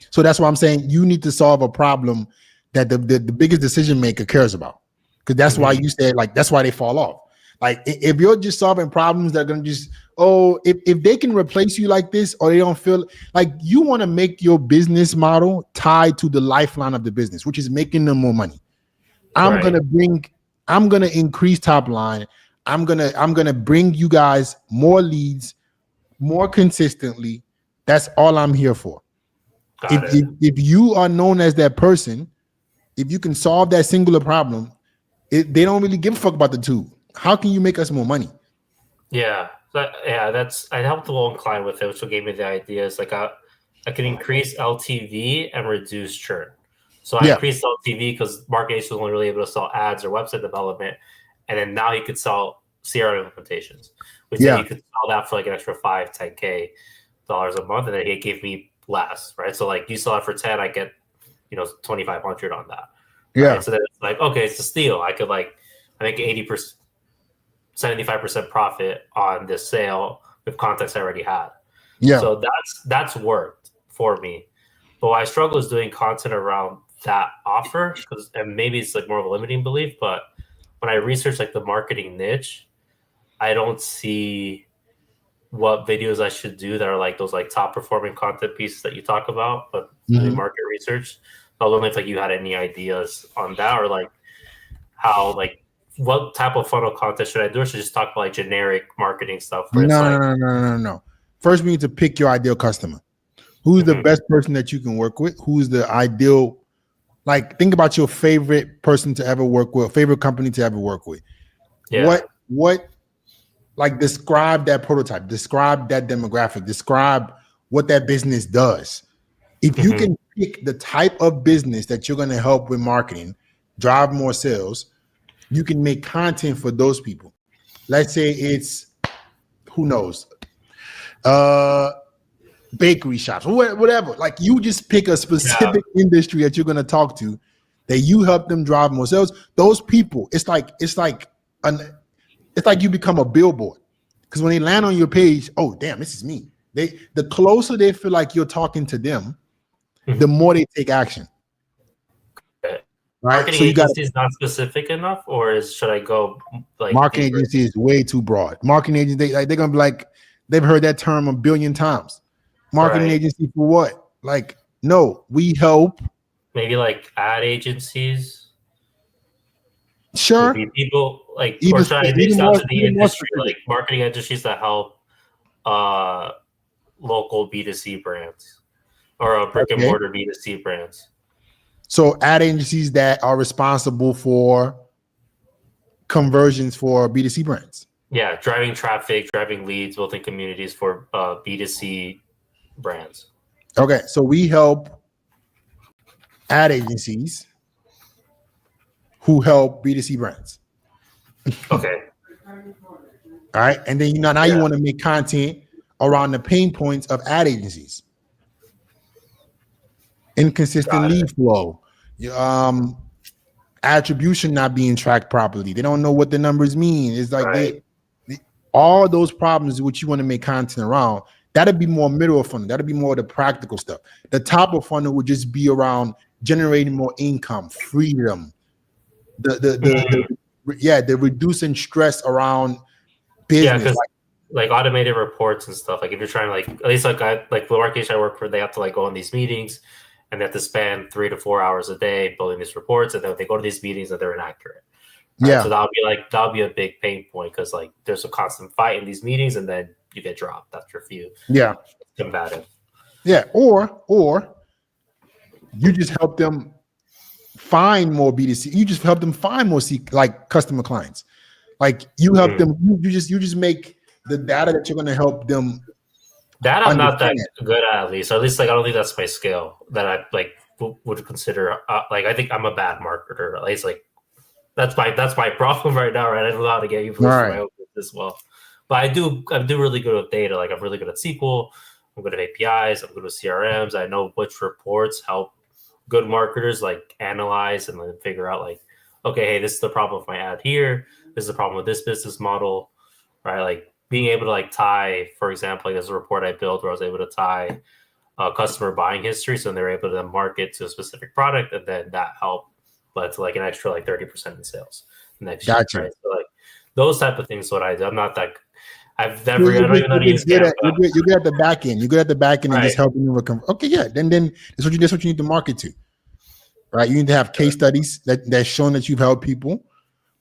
So that's why I'm saying you need to solve a problem that the biggest decision maker cares about. Because that's why you said like that's why they fall off. Like if you're just solving problems that are gonna just if they can replace you like this, or they don't feel like you want to make your business model tied to the lifeline of the business, which is making them more money. I'm gonna increase top line. I'm gonna bring you guys more leads more consistently. That's all I'm here for. If you are known as that person, if you can solve that singular problem, they don't really give a fuck about the two. How can you make us more money? Yeah, I helped one client with it, which gave me the idea. Is like I can increase LTV and reduce churn. So I increased LTV because marketing was only really able to sell ads or website development, and then now you could sell CRM implementations, which then you could sell that for like an extra $5-10K a month, and then it gave me less, right? So like you sell it for 10, I get 2,500 on that. Yeah. Right? So then it's like, okay, it's a steal. I could I make 80%, 75% profit on this sale with context I already had. Yeah. So that's worked for me. But what I struggle is doing content around that offer, and maybe it's like more of a limiting belief, but when I research like the marketing niche, I don't see what videos I should do that are like those like top performing content pieces that you talk about, but doing market research. I don't know if like you had any ideas on that, or like how like what type of funnel content should I do, or should I just talk about like generic marketing stuff? No. First, we need to pick your ideal customer. Who's the best person that you can work with? Who's the ideal? Like, think about your favorite person to ever work with, favorite company to ever work with. Yeah. What? Like, describe that prototype. Describe that demographic. Describe what that business does. If you can pick the type of business that you're going to help with marketing, drive more sales, you can make content for those people. Let's say it's, who knows, bakery shops, whatever. Like, you just pick a specific industry that you're going to talk to, that you help them drive more sales. Those people, it's like you become a billboard, because when they land on your page, oh damn, this is me. The closer they feel like you're talking to them, the more they take action. Right. Marketing agency is not specific enough, or should I go like marketing agency is way too broad. Marketing agency, they're gonna be like, they've heard that term a billion times. Marketing agency for what? Like, no, we help. Maybe like ad agencies. Sure. People like, or should I reach out to the industry, like marketing agencies that help local B2C brands or brick and mortar B2C brands? So ad agencies that are responsible for conversions for B2C brands. Yeah, driving traffic, driving leads, building communities for B2C brands. Okay, so we help ad agencies who help B2C brands. Okay. All right, and then now you want to make content around the pain points of ad agencies. Inconsistent lead flow, attribution not being tracked properly. They don't know what the numbers mean. It's like all those problems which you want to make content around. That'd be more middle of funnel. That'd be more of the practical stuff. The top of funnel would just be around generating more income, freedom, the reducing stress around business. Yeah, like automated reports and stuff. Like if you're trying to like, at least like the market I work for, they have to like go on these meetings and they have to spend 3 to 4 hours a day building these reports, and then they go to these meetings and they're inaccurate. Right? Yeah. So that'll be a big pain point, because like there's a constant fight in these meetings and then you get dropped after a few. Yeah. Combative. Yeah. Or you just help them find more B2C. You just help them find more like customer clients. Like you help them, you just make the data that you're going to help them. That I'm not that understand. good at least. At least like I don't think that's my skill that I like would consider. Like I think I'm a bad marketer. At least like that's my problem right now. Right, I don't know how to get people for my own business as well. But I'm really good with data. Like I'm really good at SQL. I'm good at APIs. I'm good with CRMs. I know which reports help good marketers like analyze and then figure out like, okay, hey, this is the problem with my ad here. This is the problem with this business model, right? Like being able to like tie, for example, like there's a report I built where I was able to tie customer buying history. So they're able to market to a specific product, and then that helped led to like an extra like 30% in sales next year. Right? So like those type of things is what I do. I'm not that. I've never. I don't even know how to use Canva. You're good at the back end. You're good at the back end and just helping them with. Okay, yeah. Then that's what you need to market to, right? You need to have case studies that's showing that you've helped people,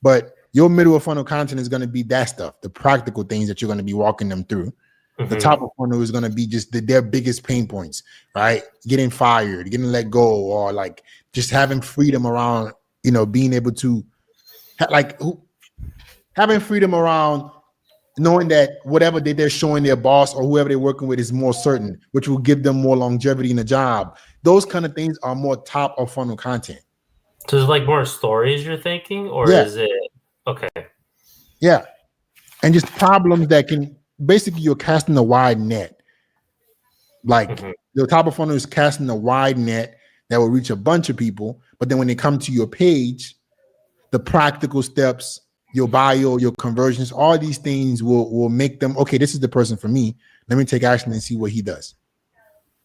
but your middle of funnel content is going to be that stuff, the practical things that you're going to be walking them through. Mm-hmm. The top of funnel is going to be just their biggest pain points, right? Getting fired, getting let go, or like just having freedom around, being able to having freedom around knowing that whatever they're showing their boss or whoever they're working with is more certain, which will give them more longevity in the job. Those kind of things are more top of funnel content. So is it like more stories you're thinking, or is it okay? Yeah. And just problems that can basically you're casting a wide net. Like the top of funnel is casting a wide net that will reach a bunch of people. But then when they come to your page, the practical steps, your bio, your conversions, all these things will make them, okay, this is the person for me. Let me take action and see what he does.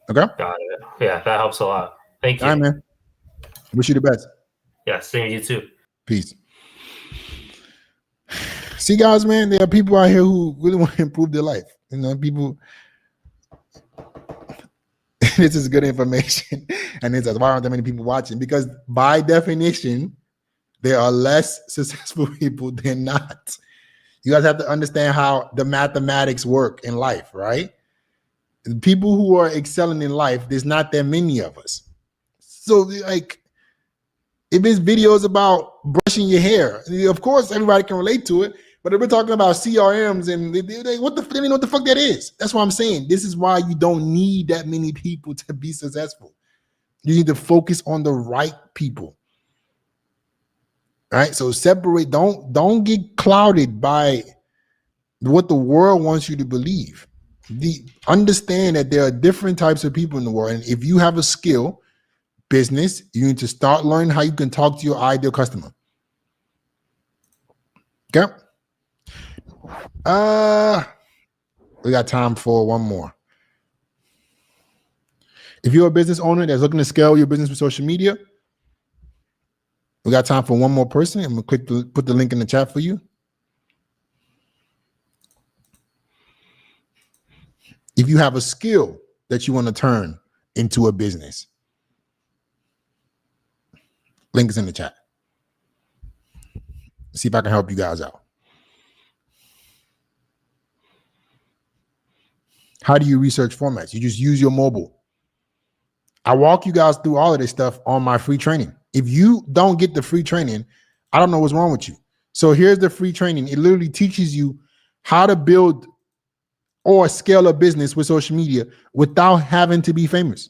Okay? Got it. Yeah, that helps a lot. Thank you. All right, man. Wish you the best. Yeah, same to you too. Peace. See, guys, man, there are people out here who really want to improve their life. People, this is good information. And it's why aren't there many people watching? Because by definition, there are less successful people than not. You guys have to understand how the mathematics work in life, right? The people who are excelling in life, there's not that many of us. So, like, if it's videos about brushing your hair, of course, everybody can relate to it. But if we're talking about CRMs and they don't know what the fuck that is. That's what I'm saying. This is why you don't need that many people to be successful. You need to focus on the right people. All right, so separate. Don't get clouded by what the world wants you to believe. Understand that there are different types of people in the world, and if you have a skill, business, you need to start learning how you can talk to your ideal customer. Okay. We got time for one more. If you're a business owner that's looking to scale your business with social media, we got time for one more person. I'm going to put the link in the chat for you. If you have a skill that you want to turn into a business, link is in the chat. See if I can help you guys out. How do you research formats? You just use your mobile. I walk you guys through all of this stuff on my free training. If you don't get the free training, I don't know what's wrong with you. So here's the free training. It literally teaches you how to build or scale a business with social media without having to be famous.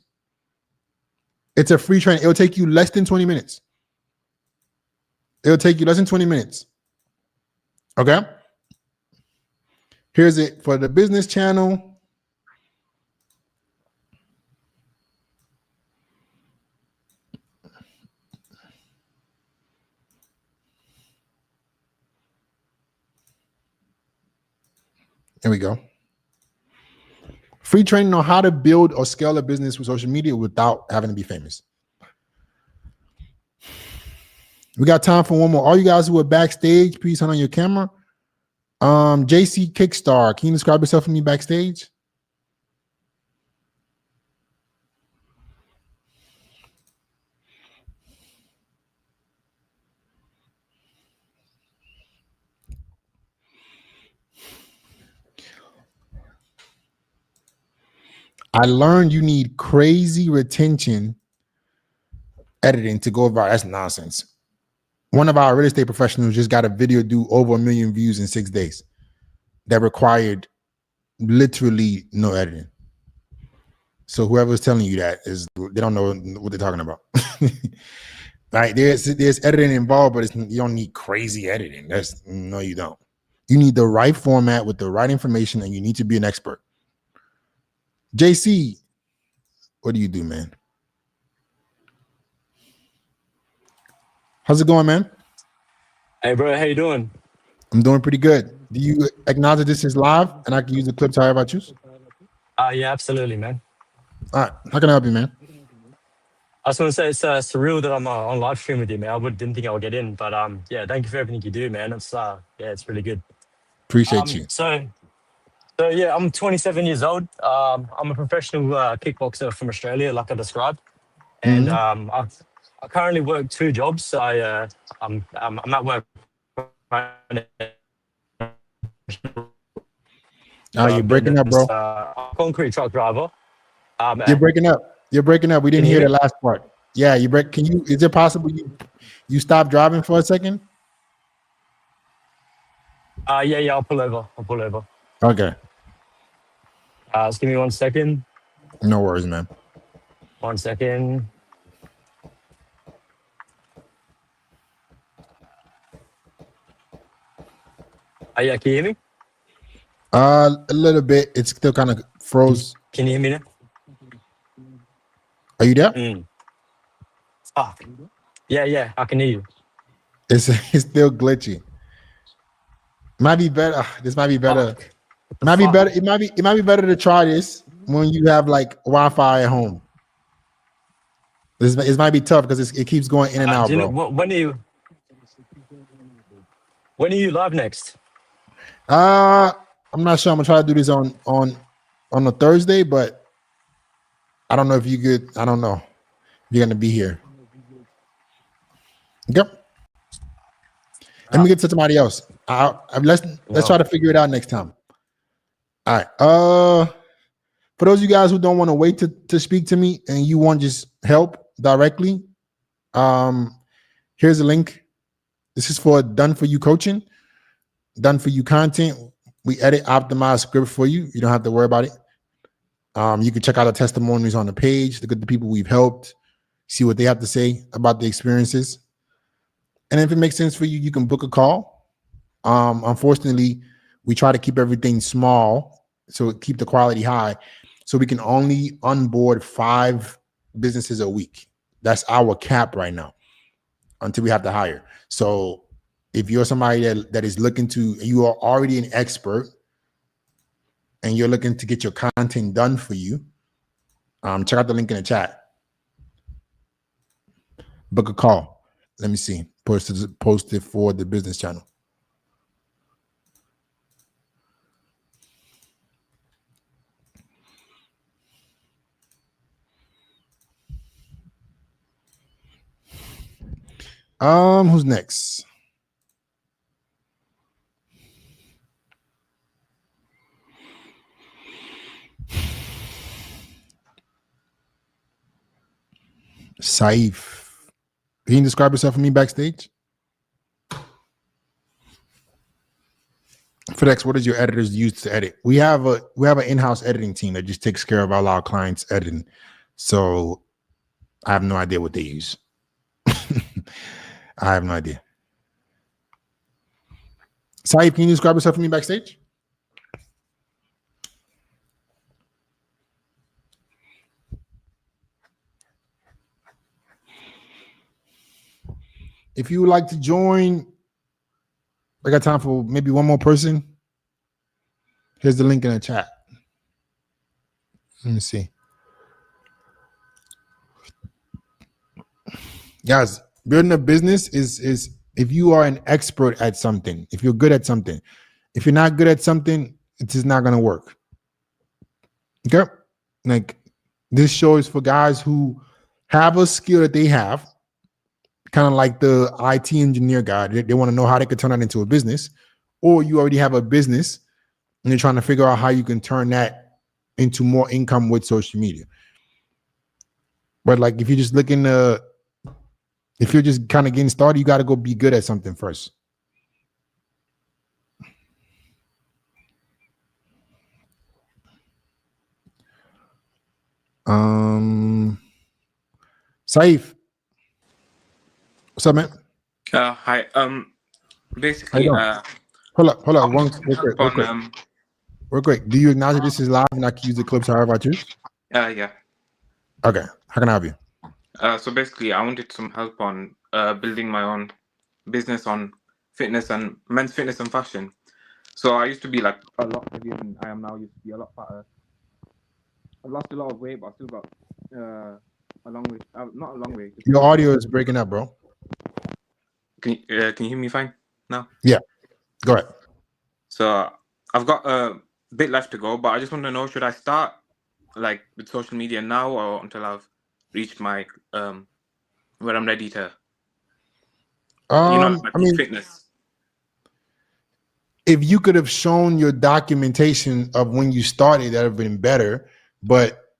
It's a free training. It'll take you less than 20 minutes. It'll take you less than 20 minutes. Okay? Here's it for the business channel. There we go. Free training on how to build or scale a business with social media without having to be famous. We got time for one more. All you guys who are backstage, please turn on your camera. JC Kickstar, can you describe yourself for me backstage? I learned you need crazy retention editing to go viral. That's nonsense. One of our real estate professionals just got a video do over 1 million views in 6 days that required literally no editing. So whoever's telling you that they don't know what they're talking about. Right? There's editing involved, but you don't need crazy editing. No, you don't. You need the right format with the right information, and you need to be an expert. JC, what do you do, man? How's it going, man? Hey, bro, how you doing? I'm doing pretty good. Do you acknowledge that this is live and I can use the clips however I choose? Yeah, absolutely, man. All right. How can I help you, man? I just want to say it's surreal that I'm on live stream with you, man. Didn't think I would get in, but yeah, thank you for everything you do, man. It's it's really good. Appreciate you. So yeah, I'm 27 years old. I'm a professional kickboxer from Australia, like I described, and I currently work 2 jobs. I'm at work. Oh, you're breaking up, bro. Concrete truck driver. You're breaking up. You're breaking up. We didn't hear the last part. Yeah, you break. Is it possible you stop driving for a second? Yeah, I'll pull over. Okay. Just give me 1 second. No worries, man. 1 second. Yeah, can you hear me? A little bit. It's still kind of froze. Can you hear me now? Are you there? Yeah, I can hear you. It's still glitchy. Might be better. This might be better. It might be better. It might be better to try this when you have like Wi-Fi at home. It might be tough because it keeps going in and out, bro. When are you live next? I'm not sure. I'm gonna try to do this on a Thursday, but I don't know if you could. I don't know if you're gonna be here. Yep. Let me get to somebody else. Let's try to figure it out next time. All right. For those of you guys who don't want to wait to speak to me and you want just help directly, here's a link. This is for Done For You coaching, Done For You content. We edit, optimize script for you. You don't have to worry about it. You can check out the testimonies on the page. Look at the people we've helped. See what they have to say about the experiences. And if it makes sense for you, you can book a call. Unfortunately, we try to keep everything small, so keep the quality high. So we can only onboard 5 businesses a week. That's our cap right now until we have to hire. So if you're somebody that is looking to, you are already an expert and you're looking to get your content done for you, check out the link in the chat. Book a call. Let me see. Post it for the business channel. Who's next? Saif. Can you describe yourself for me backstage? FedEx, what does your editors use to edit? We have an in-house editing team that just takes care of all our clients' editing. So I have no idea what they use. I have no idea. Saif, can you describe yourself for me backstage? If you would like to join, I got time for maybe one more person. Here's the link in the chat. Let me see. Guys, building a business is if you are an expert at something, if you're good at something. If you're not good at something, it's just not going to work. Okay? Like, this show is for guys who have a skill that they have, kind of like the IT engineer guy. They want to know how they could turn that into a business, or you already have a business and you're trying to figure out how you can turn that into more income with social media. But like, if you're just looking to If you're just kind of getting started, you got to go be good at something first. Saif, what's up, man? Hi. How you Basically, doing? Hold up, I one wanted some help on, real quick. Do you acknowledge that this is live and I can use the clips however I choose? yeah. Okay, how can I help you? So basically, I wanted some help on building my own business on fitness and men's fitness and fashion. So I used to be like a lot heavier than I am now. Used to be a lot fatter. I lost a lot of weight, but I still got a long way. Not a long way. Your audio is breaking up, bro. Can you hear me fine now? Yeah, go ahead. So I've got a bit left to go, but I just want to know, should I start like with social media now or until I've reached my where I'm ready to I mean, fitness. if you could have shown your documentation of when you started, that would have been better. But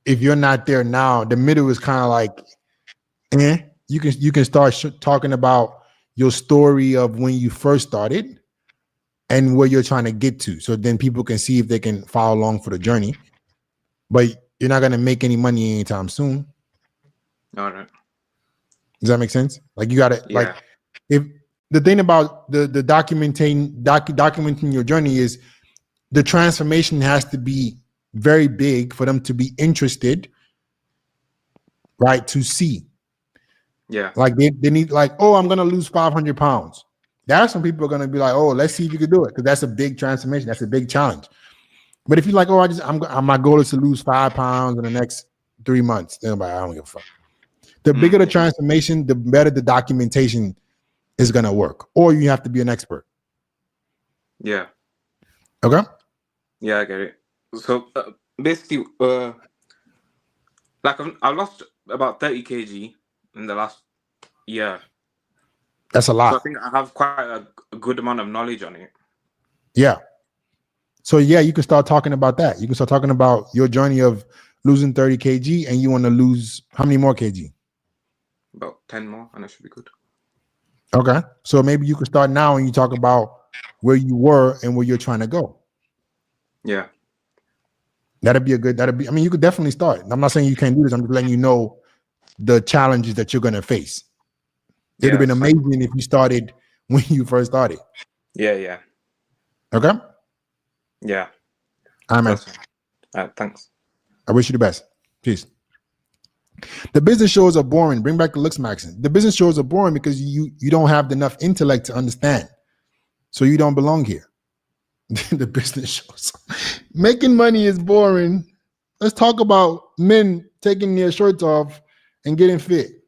if you're not there now, the middle is kind of like, you can start talking about your story of when you first started and where you're trying to get to. So then people can see if they can follow along for the journey. But you're not going to make any money anytime soon. All right. Does that make sense? Like you got to like, if the thing about the documenting your journey is the transformation has to be very big for them to be interested, right? To see. Yeah. Like they need like, oh, I'm going to lose 500 pounds. That's when people are going to be like, oh, let's see if you can do it. Because that's a big transformation. That's a big challenge. But if you're like, oh, my goal is to lose 5 pounds in the next 3 months, then I don't give a fuck. The bigger the transformation, the better the documentation is going to work. Or you have to be an expert. Yeah. Okay. Yeah, I get it. So basically, like I lost about 30 kg in the last year. That's a lot. So I think I have quite a good amount of knowledge on it. Yeah. So yeah, you can start talking about that. You can start talking about your journey of losing 30 kg and you want to lose how many more kg? About 10 more, and that should be good. Okay. So maybe you can start now and you talk about where you were and where you're trying to go. Yeah. I mean, you could definitely start. I'm not saying you can't do this. I'm just letting you know the challenges that you're going to face. It'd have been amazing if you started when you first started. Yeah, yeah. Okay? Yeah. All right, man. Thanks. I wish you the best. Peace. The business shows are boring. Bring back the looks, Maxon. The business shows are boring because you don't have enough intellect to understand. So you don't belong here. The business shows. Making money is boring. Let's talk about men taking their shirts off and getting fit.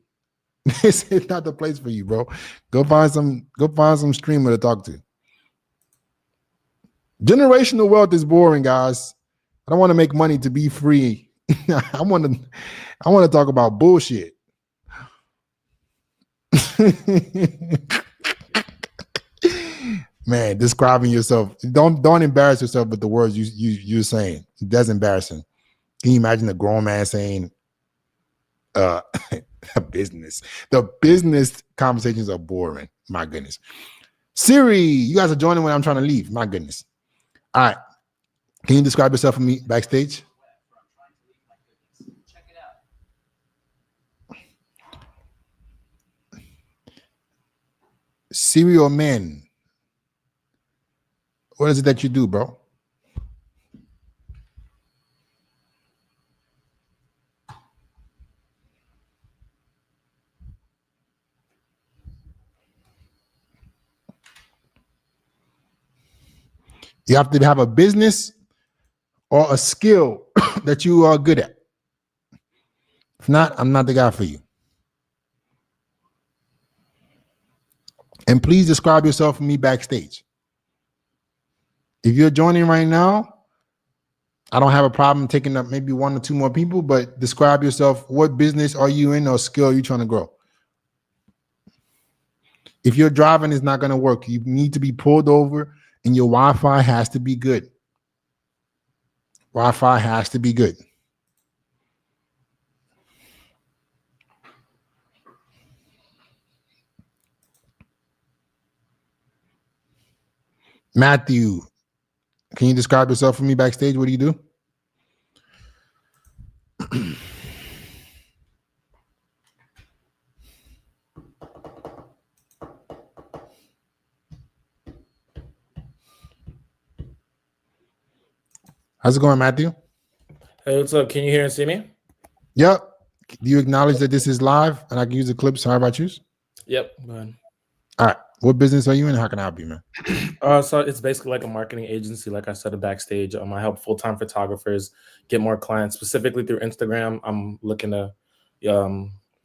This is not the place for you, bro. Go find some streamer to talk to. Generational wealth is boring, guys. I don't want to make money to be free. I want to talk about bullshit. Man, describing yourself. Don't embarrass yourself with the words you're saying. That's embarrassing. Can you imagine a grown man saying a business? The business conversations are boring. My goodness. Siri, you guys are joining when I'm trying to leave. My goodness. All right. Can you describe yourself for me backstage? Serial men. What is it that you do, bro? You have to have a business or a skill that you are good at. If not, I'm not the guy for you. And please describe yourself for me backstage. If you're joining right now, I don't have a problem taking up maybe 1 or 2 more people, but describe yourself. What business are you in or skill are you trying to grow? If you're driving, it's not going to work. You need to be pulled over and your Wi-Fi has to be good. Wi-Fi has to be good. Matthew, can you describe yourself for me backstage? What do you do? How's it going, Matthew? Hey, what's up? Can you hear and see me? Yep. Do you acknowledge that this is live and I can use the clips however I choose? Yep. Go ahead. All right. What business are you in? How can I help you, man? So it's basically like a marketing agency. Like I said, a backstage. I help full-time photographers get more clients, specifically through Instagram. I'm looking to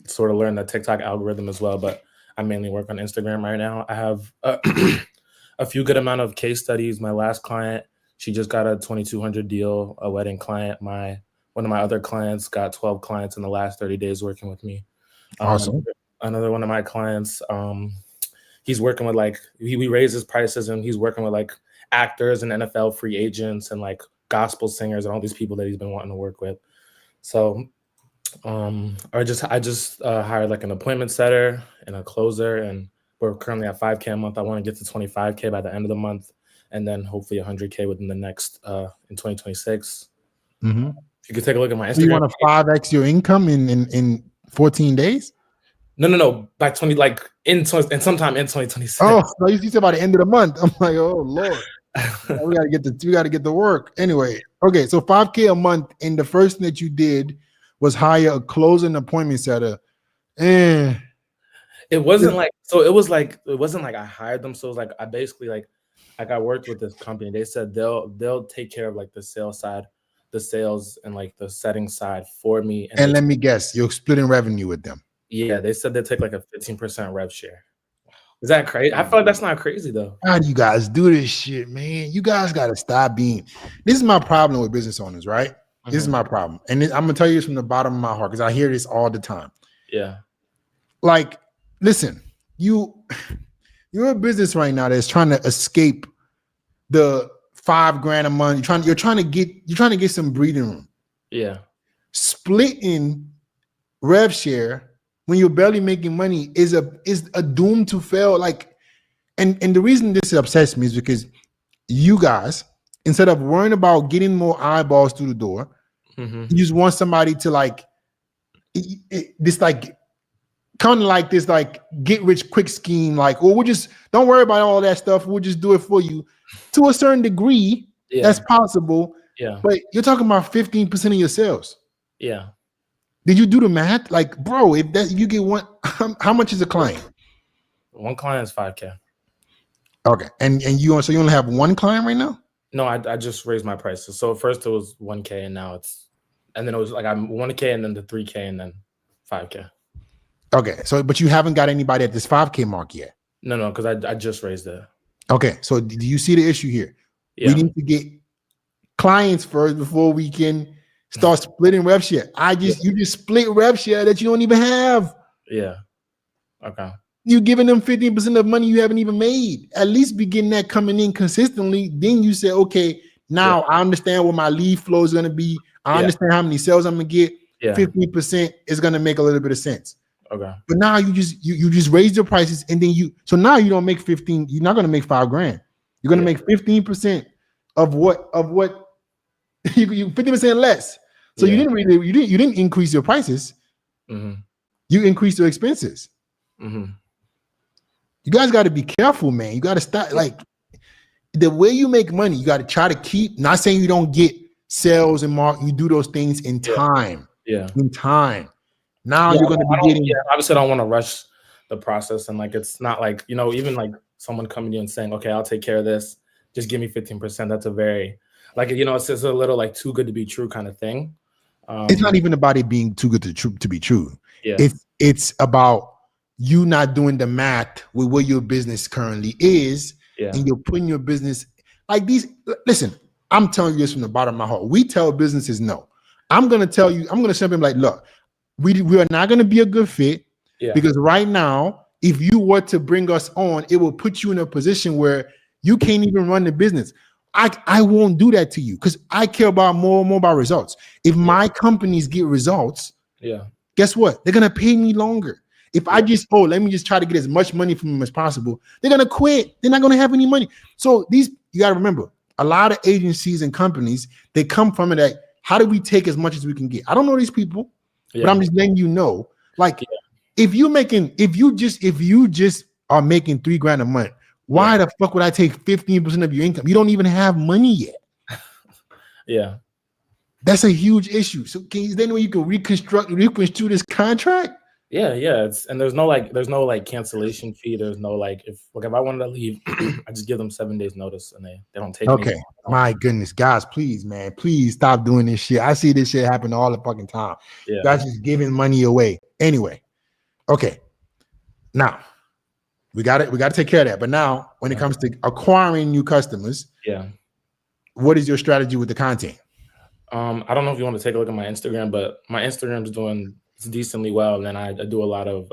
sort of learn the TikTok algorithm as well, but I mainly work on Instagram right now. I have a few good amount of case studies. My last client, she just got a 2,200 deal, a wedding client. One of my other clients got 12 clients in the last 30 days working with me. Awesome. Another one of my clients, he's working with like, we raise his prices and he's working with like actors and NFL free agents and like gospel singers and all these people that he's been wanting to work with. So I just hired like an appointment setter and a closer, and we're currently at 5K a month. I want to get to 25K by the end of the month, and then hopefully 100K within the next in 2026. Mm-hmm. If you could take a look at my Instagram. So you want to 5x your income in 14 days? No. By 20, like and sometime in 2026. Oh, you said by the end of the month. I'm like, oh Lord, we gotta get the work anyway. Okay, so 5K a month, and the first thing that you did was hire a closing appointment setter. It wasn't like it wasn't like I hired them. So it was like I basically like I worked with this company. They said they'll take care of like the sales side, the sales and like the setting side for me. And let me guess, you're splitting revenue with them. Yeah, they said they take like a 15% rev share. Is that crazy? I feel like that's not crazy though. How do you guys do this shit, man? You guys got to stop being. This is my problem with business owners, right? Mm-hmm. This is my problem, and I'm gonna tell you this from the bottom of my heart because I hear this all the time. Yeah, like, listen, you're a business right now that's trying to escape the $5,000 a month. You're trying to get some breathing room. Yeah, splitting rev share when you're barely making money is a doom to fail. Like, and the reason this upsets me is because you guys, instead of worrying about getting more eyeballs through the door, you just want somebody to like this, like kind of like this, like get rich quick scheme. Like, well, we'll just don't worry about all that stuff. We'll just do it for you to a certain degree. Yeah. That's possible. Yeah, but you're talking about 15% of your sales. Yeah. Did you do the math? Like, bro, if you get one, how much is a client? One client is 5K. Okay, and you only have one client right now? No, I just raised my prices. So at first it was 1K, and now and then it was like I'm 1K, and then the 3K, and then 5K. Okay, so but you haven't got anybody at this 5K mark yet? No, because I just raised it. Okay, so do you see the issue here? Yeah. We need to get clients first before we can start splitting rev share. You just split rev share that you don't even have. Yeah. Okay. You're giving them 15% of money you haven't even made. At least be getting that coming in consistently. Then you say, okay, now I understand what my lead flow is going to be. I understand how many sales I'm going to get. 15% is going to make a little bit of sense. Okay. But now you just raise your prices, and then so now you don't make 15. You're not going to make $5,000. You're going to make 15% of what you 50% less. So you didn't increase your prices. You increased your expenses. You guys got to be careful, man. You got to start, like, the way you make money, you got to try to keep, not saying you don't get sales and marketing, you do those things in time. In time. Now you're going to be getting. Obviously, I don't want to rush the process. And like, it's not like, even like someone coming to you and saying, okay, I'll take care of this. Just give me 15%. That's a very, like, it's just a little like too good to be true kind of thing. It's not even about it being too good to be true. Yeah. It's about you not doing the math with where your business currently is, and you're putting your business like these. Listen, I'm telling you this from the bottom of my heart. We tell businesses no. I'm going to tell you, I'm going to simply be like, look, we are not going to be a good fit because right now, if you were to bring us on, it will put you in a position where you can't even run the business. I won't do that to you because I care about more about results. If my companies get results, guess what? They're gonna pay me longer. If I let me just try to get as much money from them as possible, they're gonna quit. They're not gonna have any money. So you got to remember, a lot of agencies and companies, they come from it at how do we take as much as we can get? I don't know these people, but I'm just letting you know. Like, if you just are making $3,000 a month, why the fuck would I take 15% of your income? You don't even have money yet. Yeah. That's a huge issue. So is there any way you can reconstruct this contract? Yeah. And there's no cancellation fee. There's no if I wanted to leave, I just give them 7 days notice and they don't take Okay. me. My goodness, guys, please, man, please stop doing this shit. I see this shit happen all the fucking time. Yeah. Guys just giving money away. Anyway, okay. Now we got to take care of that. But now when it comes to acquiring new customers, what is your strategy with the content? I don't know if you want to take a look at my Instagram, but my Instagram is doing decently well. And then I do a lot of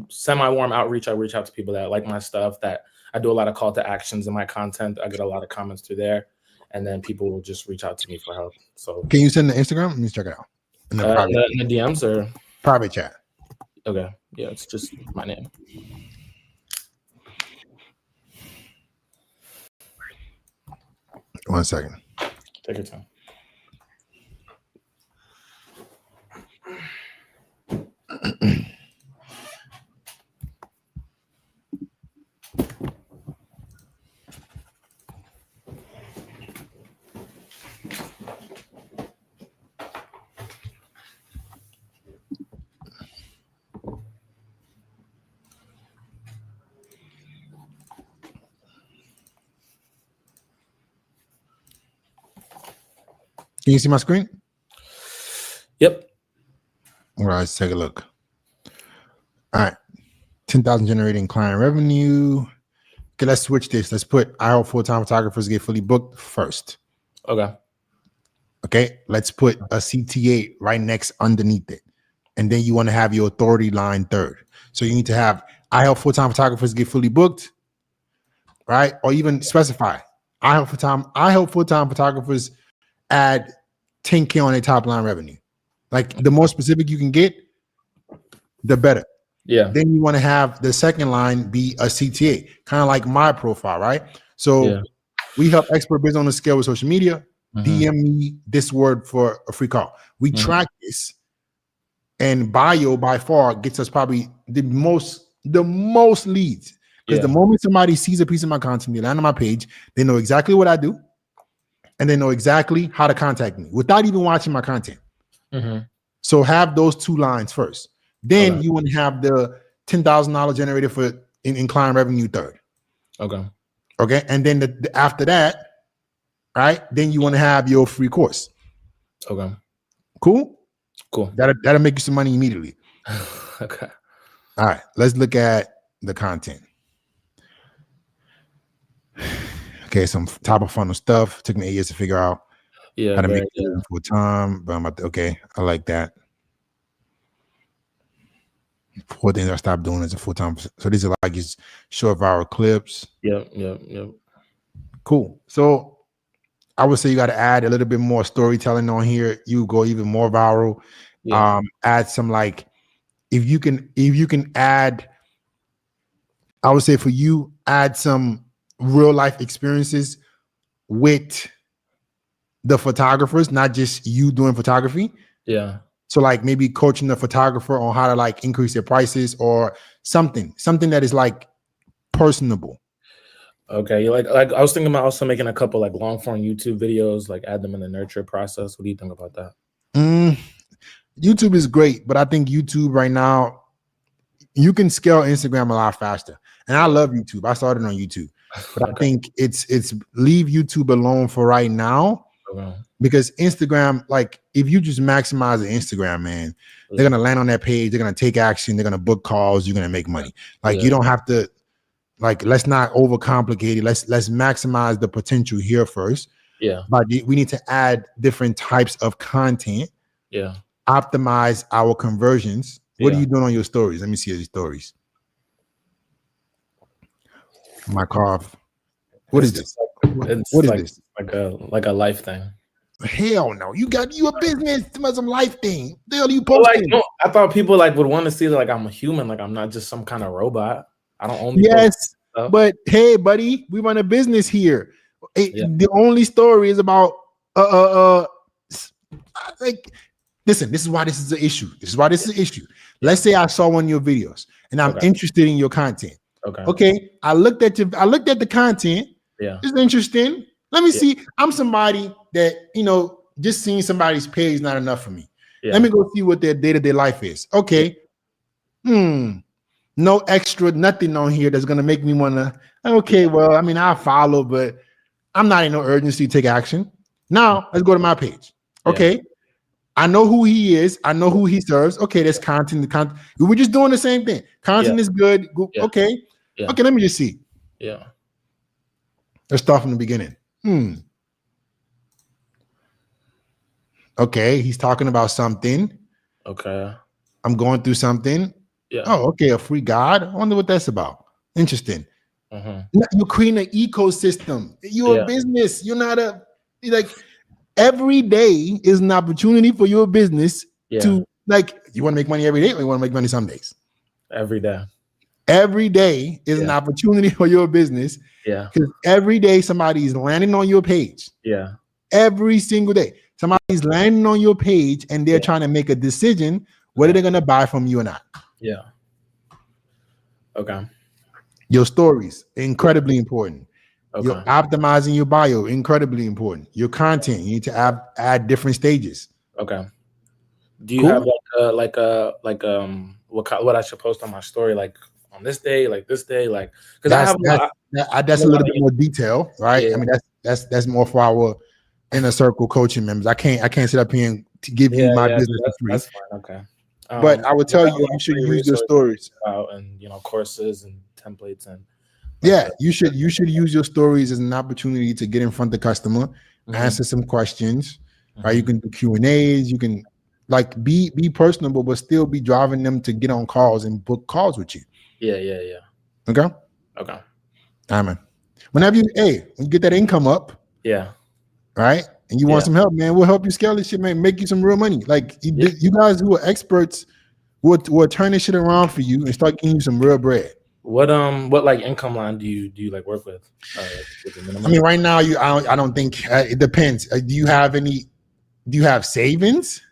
semi-warm outreach. I reach out to people that like my stuff, that I do a lot of call to actions in my content. I get a lot of comments through there. And then people will just reach out to me for help. So can you send the Instagram? Let me check it out. In the DMs or private chat. Okay. Yeah, it's just my name. One second. Take your time. Can you see my screen? Yep. All right, let's take a look. All right. 10,000 generating client revenue. Okay, let's switch this. Let's put I help full-time photographers get fully booked first. Okay, let's put a CTA right next underneath it. And then you want to have your authority line third. So you need to have I help full-time photographers get fully booked, right? Or even specify I help full-time photographers add 10K on their top line revenue. Like the more specific you can get, the better. Yeah. Then you want to have the second line be a CTA, kind of like my profile, right? So we help expert business on the scale with social media. DM me this word for a free call. We track this, and bio by far gets us probably the most leads. Because the moment somebody sees a piece of my content, they land on my page, they know exactly what I do, and they know exactly how to contact me without even watching my content. So have those two lines first. Then you want to have the $10,000 generated for in client revenue third. Okay. And then after that, right? Then you want to have your free course. Cool. That'll make you some money immediately. Okay. All right. Let's look at the content. Okay, some top of funnel stuff. Took me 8 years to figure out how to make it full time. But okay, I like that. 4 things I stopped doing as a full time. So these are like his short viral clips. Yep. Cool. So I would say you got to add a little bit more storytelling on here. You go even more viral. Add some if you can add, I would say for you, add some real life experiences with the photographers, not just you doing photography. So maybe coaching the photographer on how to increase their prices or something that is personable. Okay. I was thinking about also making a couple long form YouTube videos, add them in the nurture process. What do you think about that? YouTube is great, but I think YouTube right now, you can scale Instagram a lot faster. And I love YouTube. I started on YouTube, but I think it's leave YouTube alone for right now. Because Instagram, if you just maximize the Instagram, man, they're gonna land on that page, they're gonna take action, they're gonna book calls, you're gonna make money. You don't have to let's not overcomplicate it. Let's maximize the potential here first. But we need to add different types of content. Optimize our conversions. What are you doing on your stories? Let me see your stories. My car. What is this? What is this? Like a life thing. Hell no. You a business, some life thing. The hell you posting? No, I thought people would want to see that I'm a human, I'm not just some kind of robot. I don't own Oh. but hey, buddy, we run a business here. Yeah. The only story is about like, listen, this is why this is an issue. Let's say I saw one of your videos and I'm interested in your content. Okay. I looked at the content. Yeah. It's interesting. Let me see. I'm somebody that, just seeing somebody's page is not enough for me. Yeah. Let me go see what their day-to-day life is. Okay. No extra nothing on here that's gonna make me wanna, okay, well, I mean, I'll follow, but I'm not in no urgency to take action. Now let's go to my page. Okay. I know who he is. I know who he serves. Okay, that's content. The content. We're just doing the same thing. Content is good. Okay. Yeah. Okay, let me just see. Yeah. Let's start from the beginning. Okay, he's talking about something. Okay. I'm going through something. Yeah. Oh, okay, a free God. I wonder what that's about. Interesting. You're creating an ecosystem. You're a business. You're not every day is an opportunity for your business to you want to make money every day or you want to make money some days? Every day. Every day is an opportunity for your business. Yeah. Because every day somebody is landing on your page. Yeah. Every single day. Somebody's landing on your page and they're trying to make a decision whether they're going to buy from you or not. Yeah. Okay. Your stories, incredibly important. Okay. You're optimizing your bio, incredibly important. Your content, you need to add different stages. Okay. Do you have what I should post on my story, like on this day, like this day, like because that's a little bit more detail, right? Yeah. I mean, that's more for our inner circle coaching members. I can't sit up here and to give you my business for free. That's fine. Okay. But I would tell you should use your stories and courses and templates and you should use your stories as an opportunity to get in front of the customer, answer some questions, right? You can do Q&As, you can be personable, but still be driving them to get on calls and book calls with you. Yeah. Okay. All right, man. When you get that income up, right, and you want some help, man, we'll help you scale this shit, man, make you some real money. Like you guys who are experts will turn this shit around for you and start getting you some real bread. What like income line do you like work with? I mean, right now I don't think it depends. Do you have savings?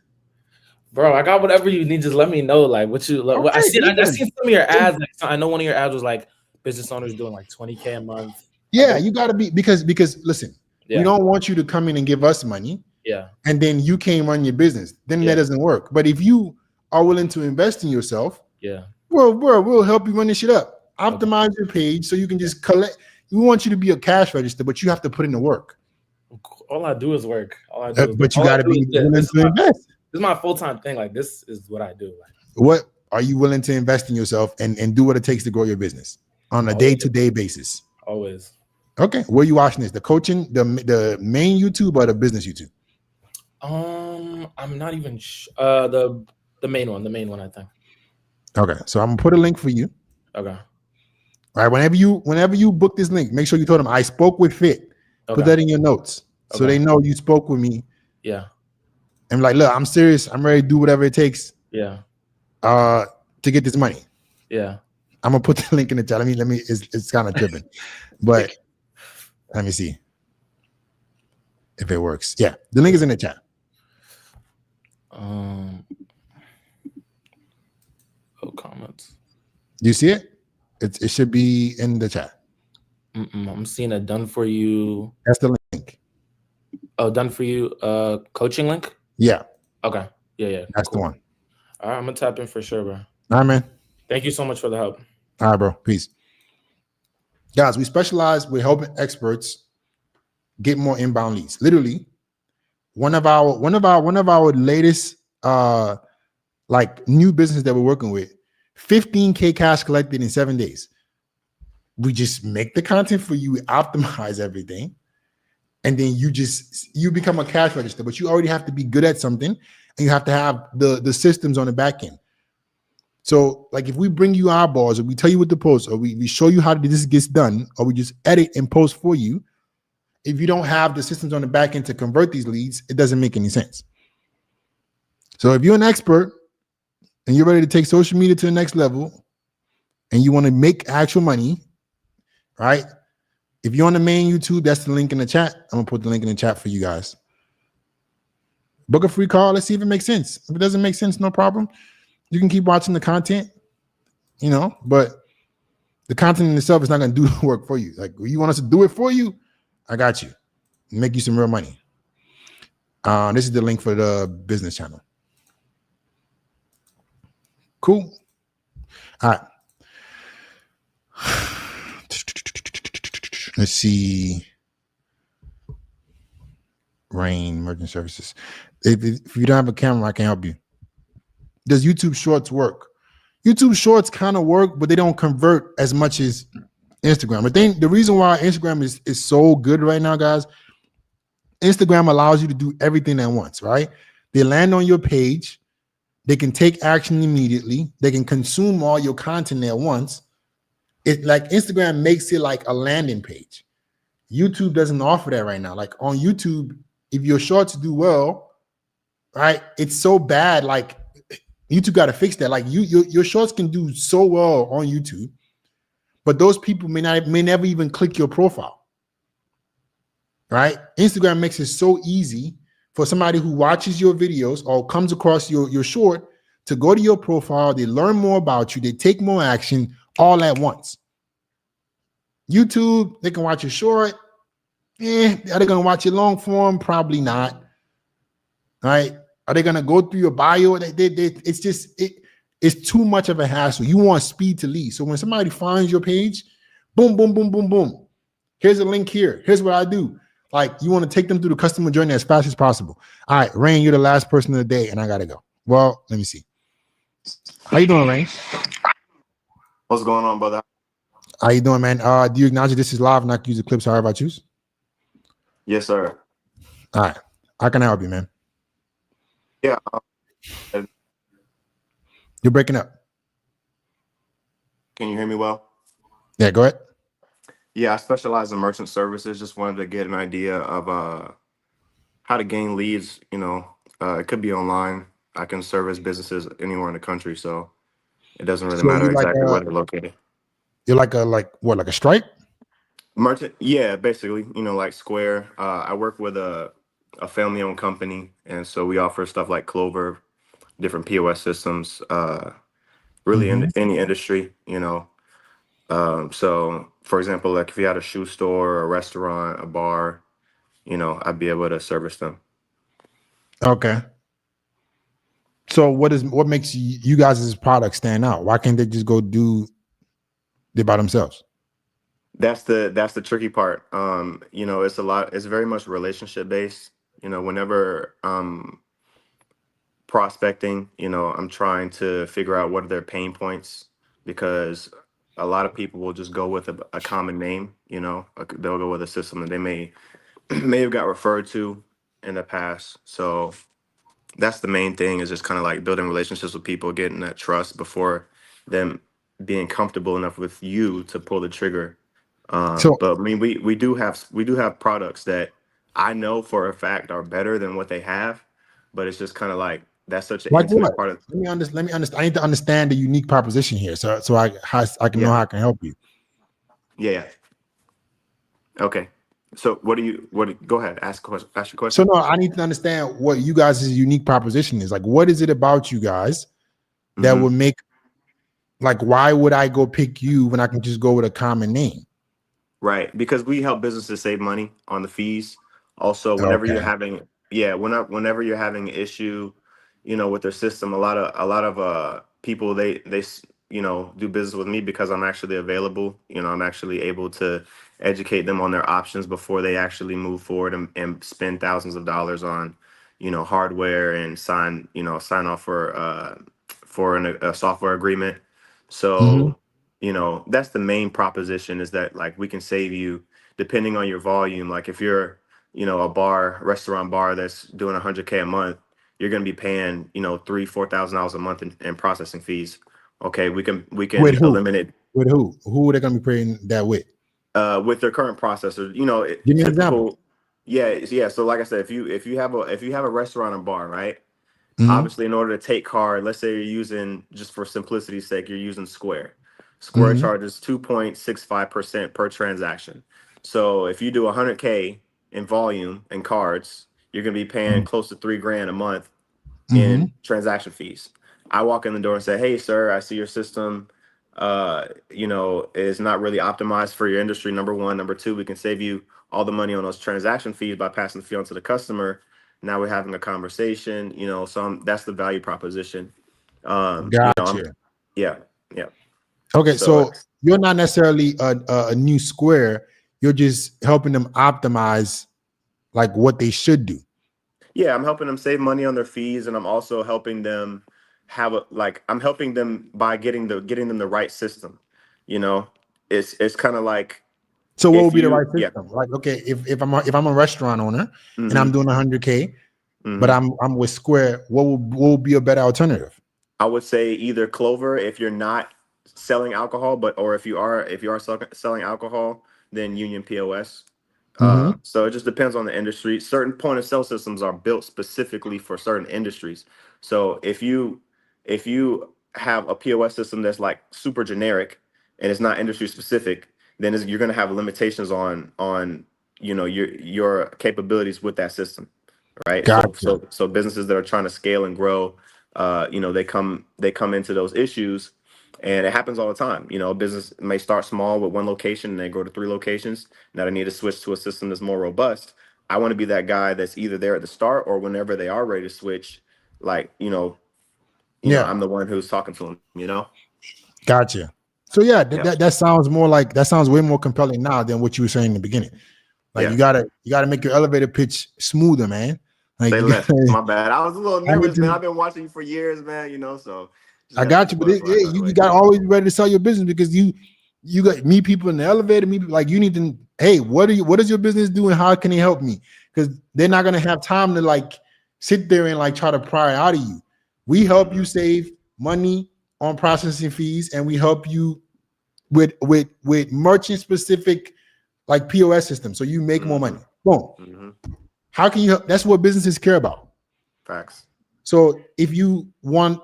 Bro, I got whatever you need. Just let me know, like what you. Like, I seen some of your ads. Like, I know one of your ads was like business owners doing like $20K a month. Yeah, you got to be because listen, we don't want you to come in and give us money. Yeah, and then you can't run your business. Then that doesn't work. But if you are willing to invest in yourself, we'll help you run this shit up. Optimize your page so you can just collect. We want you to be a cash register, but you have to put in the work. All I do is work. But you got to be willing to invest. This is my full-time thing. Like this is what I do. What are you willing to invest in yourself and do what it takes to grow your business on a day-to-day basis? Always. Okay. Where are you watching this? The coaching, the main YouTube or the business YouTube? I'm not even the main one, I think. Okay. So I'm gonna put a link for you. Okay. All right. Whenever you book this link, make sure you told them I spoke with Fit. Okay. Put that in your notes so they know you spoke with me. Yeah. And like, look, I'm serious. I'm ready to do whatever it takes. Yeah. To get this money. Yeah. I'm gonna put the link in the chat. Let me. It's kind of tripping, but let me see if it works. Yeah, the link is in the chat. Oh, comments. Do you see it? It should be in the chat. I'm seeing a done for you. That's the link. Oh, done for you. Coaching link. Yeah. Okay. Yeah. That's the one. All right, I'm gonna tap in for sure, bro. All right, man. Thank you so much for the help. All right, bro. Peace. Guys, we specialize with helping experts get more inbound leads. Literally, one of our latest new business that we're working with, 15K cash collected in 7 days. We just make the content for you, we optimize everything, and then you become a cash register. But you already have to be good at something, and you have to have the systems on the back end. So, like, if we bring you eyeballs, or we tell you what to post, or we show you how this gets done, or we just edit and post for you, if you don't have the systems on the back end to convert these leads, it doesn't make any sense. So if you're an expert and you're ready to take social media to the next level and you want to make actual money, right? If you're on the main YouTube, that's the link in the chat. I'm gonna put the link in the chat for you guys. Book a free call. Let's see if it makes sense. If it doesn't make sense, no problem. You can keep watching the content, you know, but the content in itself is not gonna do the work for you. Like, you want us to do it for you? I got you. Make you some real money. This is the link for the business channel. Cool. All right. Let's see. Rain Merchant Services. If you don't have a camera, I can help you. Does YouTube Shorts work? YouTube Shorts kind of work, but they don't convert as much as Instagram. I think the reason why Instagram is so good right now, guys, Instagram allows you to do everything at once, right? They land on your page. They can take action immediately. They can consume all your content at once. It like Instagram makes it like a landing page. YouTube doesn't offer that right now. Like on YouTube, if your shorts do well, right, it's so bad. Like YouTube got to fix that. Like your shorts can do so well on YouTube, but those people may never even click your profile. Right? Instagram makes it so easy for somebody who watches your videos or comes across your short to go to your profile. They learn more about you. They take more action all at once. YouTube, they can watch your short. Are they going to watch your long form? Probably not. Right? Are they going to go through your bio? It's just, it's too much of a hassle. You want speed to lead. So when somebody finds your page, boom, boom, boom, boom, boom. Here's a link here. Here's what I do. Like, you want to take them through the customer journey as fast as possible. All right, Rain, you're the last person of the day, and I got to go. Well, let me see. How you doing, Rain? What's going on, brother? How you doing, man? Do you acknowledge this is live and I can use the clips however I choose? Yes, sir. All right. How can I help you, man? Yeah. You're breaking up. Can you hear me well? Yeah, go ahead. Yeah, I specialize in merchant services. Just wanted to get an idea of how to gain leads. You know, it could be online. I can service businesses anywhere in the country, so it doesn't really matter exactly where they're located. You're like a Stripe? Merchant, yeah, basically, you know, like Square. I work with a family-owned company, and so we offer stuff like Clover, different POS systems, really in any industry, you know. So, for example, like if you had a shoe store, a restaurant, a bar, you know, I'd be able to service them. Okay. So what makes you guys' product stand out? Why can't they just go do it by themselves? That's the tricky part. You know, it's very much relationship based. You know, whenever prospecting, you know, I'm trying to figure out what are their pain points, because a lot of people will just go with a common name, you know, they'll go with a system that they may have got referred to in the past. So that's the main thing, is just kind of like building relationships with people, getting that trust before them being comfortable enough with you to pull the trigger. But I mean, we do have products that I know for a fact are better than what they have, but it's just kind of like that's such an intimate part of. Let me understand. I need to understand the unique proposition here, so I can know how I can help you. Yeah. Okay. So go ahead, ask your question. So no, I need to understand what you guys' unique proposition is. Like, what is it about you guys that would make, like, why would I go pick you when I can just go with a common name? Right, because we help businesses save money on the fees. Also, whenever you're having whenever you're having an issue, you know, with their system, a lot of people they you know, do business with me because I'm actually available. You know, I'm actually able to educate them on their options before they actually move forward and spend thousands of dollars on, you know, hardware and sign off for a software agreement. So, you know, that's the main proposition, is that like we can save you depending on your volume. Like if you're, you know, a restaurant bar that's doing $100K a month, you're going to be paying, you know, $3,000-$4,000 a month in processing fees. Okay, we can eliminate. With who? Who are they going to be paying that with? With their current processor. You know, give me an example. Yeah. So like I said, if you have a restaurant or bar, right? Obviously, in order to take card, let's say you're using, just for simplicity's sake, you're using Square. Square Mhm. charges 2.65% per transaction. So if you do 100K in volume and cards, you're going to be paying close to $3,000 a month in transaction fees. I walk in the door and say, "Hey, sir, I see your system, is not really optimized for your industry. Number one, number two, we can save you all the money on those transaction fees by passing the fee on to the customer. Now we're having a conversation, so that's the value proposition. Gotcha. Yeah, yeah. Okay, So so you're not necessarily a new Square. You're just helping them optimize like what they should do. yeah, I'm helping them save money on their fees, and I'm also helping them I'm helping them by getting them the right system. You know, it's kind of like So what if would be the right yeah. system? Like, okay, if I'm a restaurant owner and Mhm, I'm doing 100K, but mhm. I'm with Square, what would be a better alternative? I would say either Clover if you're not selling alcohol, or if you are selling alcohol, then Union POS. Mhm. So it just depends on the industry. Certain point of sale systems are built specifically for certain industries. So if you have a POS system that's like super generic and it's not industry specific, then you're going to have limitations on your capabilities with that system, right? So Gotcha. so businesses that are trying to scale and grow, they come into those issues, and it happens all the time. A business may start small with one location and they grow to 3 locations. Now they need to switch to a system that's more robust. I want to be that guy that's either there at the start or whenever they are ready to switch. Like, Yeah, I'm the one who's talking to them. gotcha. So yeah, Yeah, that sounds more like that sounds way more compelling now than what you were saying in the beginning. Like yeah. you gotta make your elevator pitch smoother, man. Like Say you less. gotta My bad. I was a little I need nervous, man. to I've been watching you for years, man. So just I got to got keep you, my but swag the right you way. got always ready to sell your business because you got meet people in the elevator, like you need to, hey, what does your business do and how can it help me? Because they're not gonna have time to like sit there and like try to pry out of you. We help you save money on processing fees, and we help you with merchant specific like POS systems, so you make more money. Boom. Mm-hmm. How can you help? That's what businesses care about. Facts. So if you want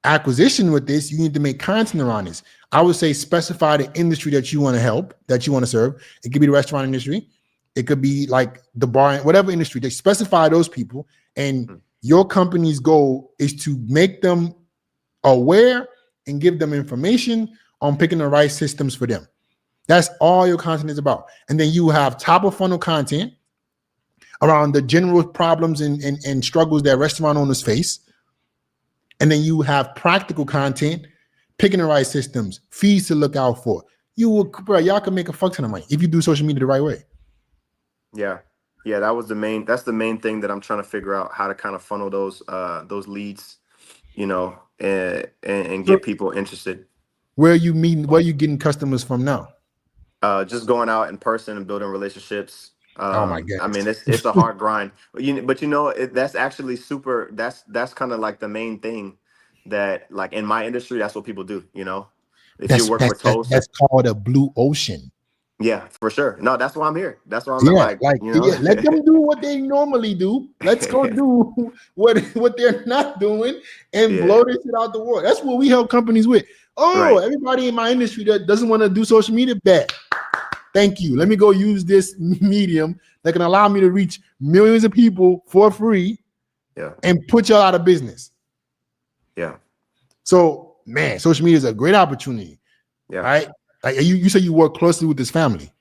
acquisition with this, you need to make content around this. I would say specify the industry that you want to help, that you want to serve. It could be the restaurant industry. It could be like the bar, whatever industry. They specify those people, and your company's goal is to make them aware and give them information on picking the right systems for them. That's all your content is about. And then you have top of funnel content around the general problems and struggles that restaurant owners face. And then you have practical content, picking the right systems, fees to look out for. Y'all can make a fuck ton of money if you do social media the right way. Yeah. That's the main thing that I'm trying to figure out, how to kind of funnel those leads, and get people interested. Where are you getting customers from now? Just going out in person and building relationships. Oh my God. I mean, it's a hard grind, but that's actually super. That's kind of like the main thing that, like, in my industry, that's what people do. If you work for Toast, that's called a blue ocean. yeah, for sure. No, that's why I'm here. That's why I'm let them do what they normally do. Let's go do what they're not doing and blow this shit out the world. That's what we help companies with. Oh, right. Everybody in my industry that doesn't want to do social media, bad. Thank you. Let me go use this medium that can allow me to reach millions of people for free. Yeah. And put y'all out of business. Yeah. So, man, social media is a great opportunity. Yeah. Right? Like you say you work closely with this family.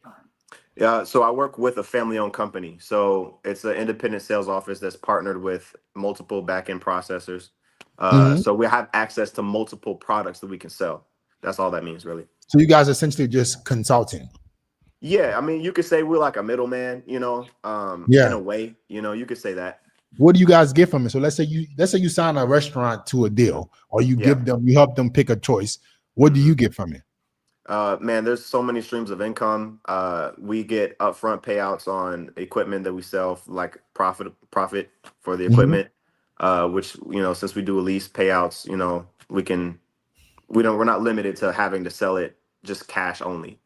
Yeah, so I work with a family-owned company. So it's an independent sales office that's partnered with multiple back-end processors. So we have access to multiple products that we can sell. That's all that means, really. So you guys are essentially just consulting. Yeah, I mean, you could say we're like a middleman, in a way, you could say that. What do you guys get from it? So let's say you sign a restaurant to a deal, or you help them pick a choice. What do you get from it? Man, there's so many streams of income. We get upfront payouts on equipment that we sell, like profit for the equipment. Which, since we do a lease payouts, we're not limited to having to sell it just cash only.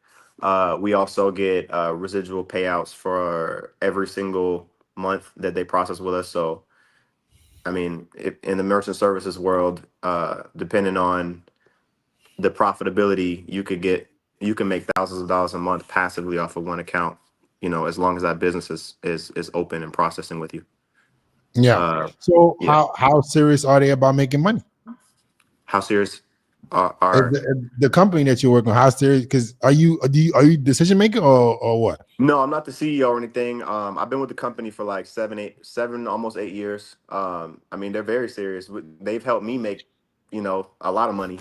We also get residual payouts for every single month that they process with us. So, I mean, in the merchant services world, depending on the profitability you can make thousands of dollars a month passively off of one account, as long as that business is open and processing with you. Yeah. So Yeah. how serious are they about making money? How serious are The company that you're working on? How serious? Because are you decision maker or what? No, I'm not the CEO or anything. I've been with the company for like 7, almost 8 years. I mean, they're very serious. They've helped me make, a lot of money.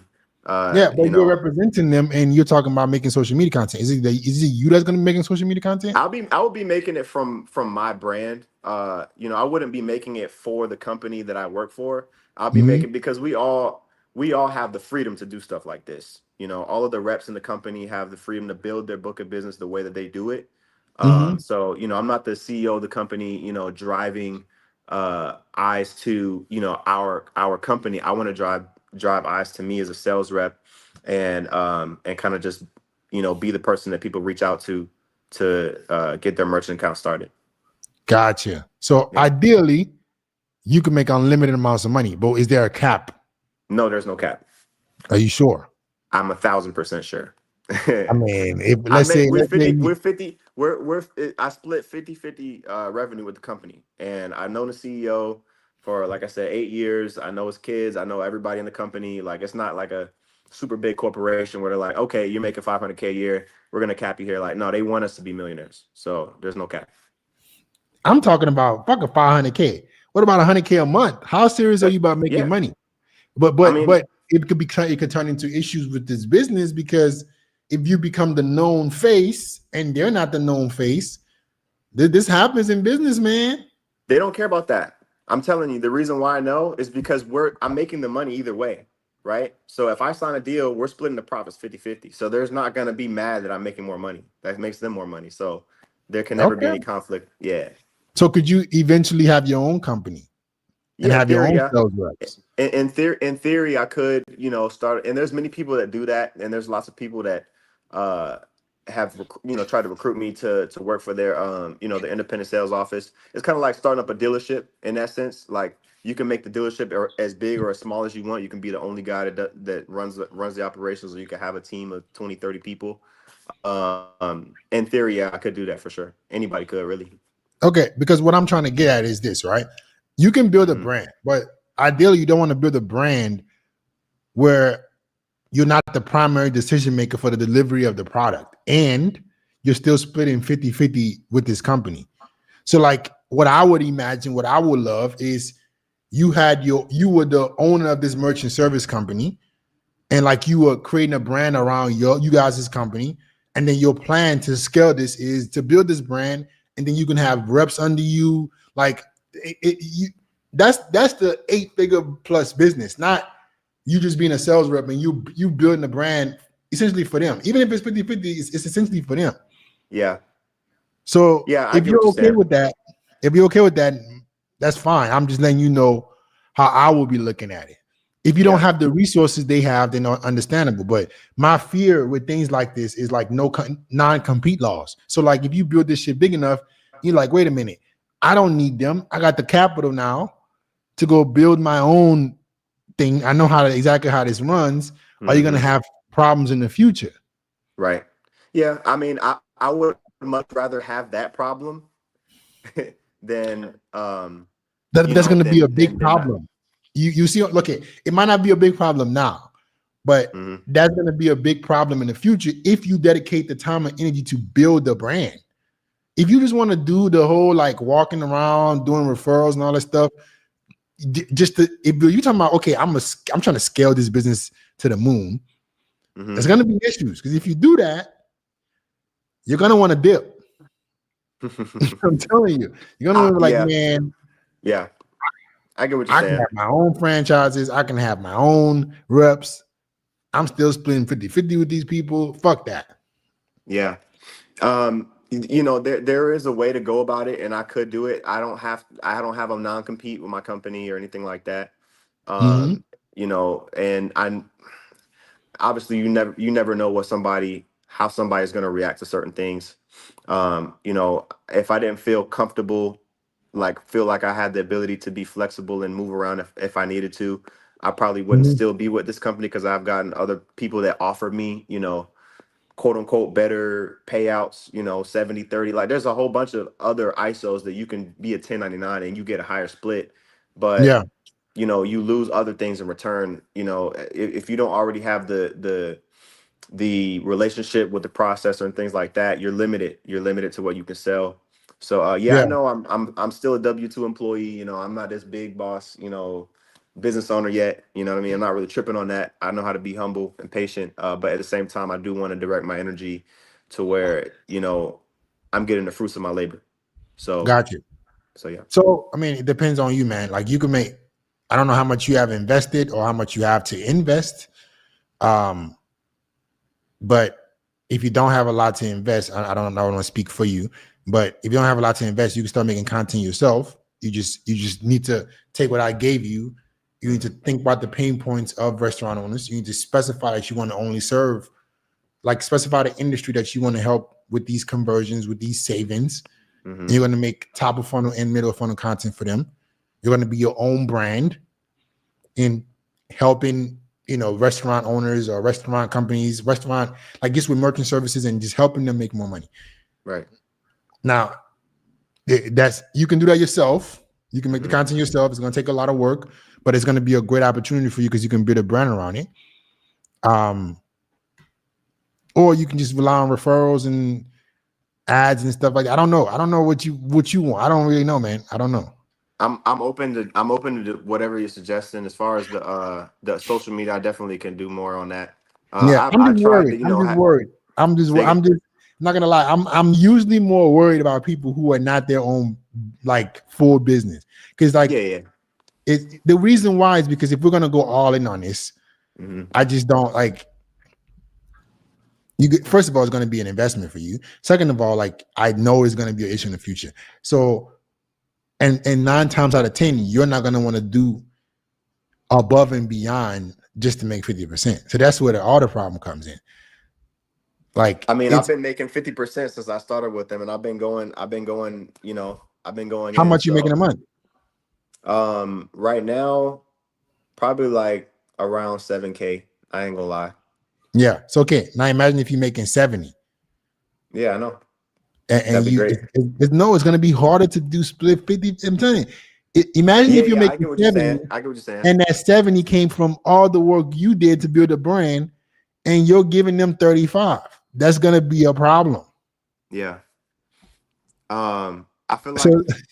Yeah, but you're representing them, and you're talking about making social media content. Is it you that's going to be making social media content? I will be making it from my brand. I wouldn't be making it for the company that I work for. I'll be making, because we all have the freedom to do stuff like this. All of the reps in the company have the freedom to build their book of business the way that they do it. So, I'm not the CEO of the company, driving eyes to, our company. I want to drive eyes to me as a sales rep, and kind of just, be the person that people reach out to get their merchant account started. Gotcha. So ideally, you can make unlimited amounts of money, but is there a cap? No, there's no cap. Are you sure? I'm 1,000% sure. I mean, if I split 50-50 revenue with the company, and I've known the CEO for, like I said, 8 years. I know his kids. I know everybody in the company. Like, it's not like a super big corporation where they're like, okay, you're making $500K a year, we're gonna cap you here. Like, no, they want us to be millionaires, so there's no cap. I'm talking about fucking 500K. What about 100K a month? How serious are you about making money? But it could turn into issues with this business, because if you become the known face and they're not the known face, this happens in business, man. They don't care about that. I'm telling you, the reason why I know is because I'm making the money either way, right? So if I sign a deal, we're splitting the profits 50-50. So there's not going to be mad that I'm making more money. That makes them more money. So there can never be any conflict. Yeah. So could you eventually have your own company and have your own sales reps? In theory, I could, start. And there's many people that do that. And there's lots of people that have, tried to recruit me to work for their, the independent sales office. It's kind of like starting up a dealership in that sense. Like, you can make the dealership as big or as small as you want. You can be the only guy that runs the operations, or you can have a team of 20, 30 people. In theory, I could do that for sure. Anybody could, really. Okay, because what I'm trying to get at is this, right? You can build a brand, but ideally you don't want to build a brand where you're not the primary decision maker for the delivery of the product, and you're still splitting 50-50 with this company. So like, what I would imagine, what I would love is you were the owner of this merchant service company, and like you were creating a brand around you guys' company, and then your plan to scale this is to build this brand, and then you can have reps under you. Like, that's the 8-figure plus business, not you just being a sales rep and you building a brand essentially for them. Even if it's 50-50, it's essentially for them. Yeah. So if you're okay with that, that's fine. I'm just letting you know how I will be looking at it. If you don't have the resources they have, then understandable. But my fear with things like this is like non-compete laws. So like, if you build this shit big enough, you're like, wait a minute, I don't need them. I got the capital now to go build my own thing. I know exactly how this runs. Are you going to have problems in the future? Right. Yeah. I mean, I would much rather have that problem than that's going to be a big problem. You see, look, it might not be a big problem now, but that's going to be a big problem in the future if you dedicate the time and energy to build the brand. If you just want to do the whole like walking around doing referrals and all that stuff, if you're talking about, okay, I'm trying to scale this business to the moon, there's going to be issues, because if you do that, you're going to want to dip. I'm telling you, you're going to be like, man. Yeah. I get what you're saying. I can have my own franchises. I can have my own reps. I'm still splitting 50-50 with these people. Fuck that. Yeah. There is a way to go about it, and I could do it. I don't have a non-compete with my company or anything like that. And I'm obviously you never know how somebody's going to react to certain things. If I didn't feel comfortable, feel like I had the ability to be flexible and move around if I needed to, I probably wouldn't still be with this company because I've gotten other people that offer me, quote unquote better payouts, 70-30. Like there's a whole bunch of other ISOs that you can be a 1099 and you get a higher split. But Yeah. you lose other things in return. If you don't already have the relationship with the processor and things like that, you're limited. You're limited to what you can sell. So I Yeah. know I'm still a W-2 employee. I'm not this big boss, business owner yet. You know what I mean? I'm not really tripping on that. I know how to be humble and patient. But at the same time, I do want to direct my energy to where, I'm getting the fruits of my labor. So Got you. So yeah. So I mean, it depends on you, man. Like you can make, I don't know how much you have invested or how much you have to invest. But if you don't have a lot to invest, I don't want to speak for you, but if you don't have a lot to invest, you can start making content yourself. You just need to take what I gave you. You need to think about the pain points of restaurant owners. You need to specify that you want to only serve, like specify the industry that you want to help with these conversions, with these savings. Mhm. And you're going to make top of funnel and middle of funnel content for them. You're going to be your own brand in helping, restaurant owners or restaurant companies, like just with merchant services and just helping them make more money. Right. Now, you can do that yourself. You can make the content yourself. It's going to take a lot of work, but it's going to be a great opportunity for you because you can build a brand around it. Or you can just rely on referrals and ads and stuff like that. I don't know what you want. I don't really know, man. I don't know. I'm open to whatever you're suggesting. As far as the social media, I definitely can do more on that. I'm just worried. I'm not gonna lie. I'm usually more worried about people who are not their own like full business. Because the reason why is because if we're gonna go all in on this, I just don't like. First of all, it's going to be an investment for you. Second of all, like I know it's going to be an issue in the future. So, and 9 times out of 10, you're not going to want to do above and beyond just to make 50%. So that's where all the problem comes in. Like, I mean, I've been making 50% since I started with them, and I've been going. How much you making a month? Right now, probably like around 7K. I ain't gonna lie. Yeah, it's okay. Now imagine if you're making 70. Yeah, I know. And it's going to be harder to do split 50. I'm telling you. Imagine if you're making 70. I get what you're saying. And that 70 came from all the work you did to build a brand, and you're giving them 35. That's going to be a problem. Yeah. I feel like.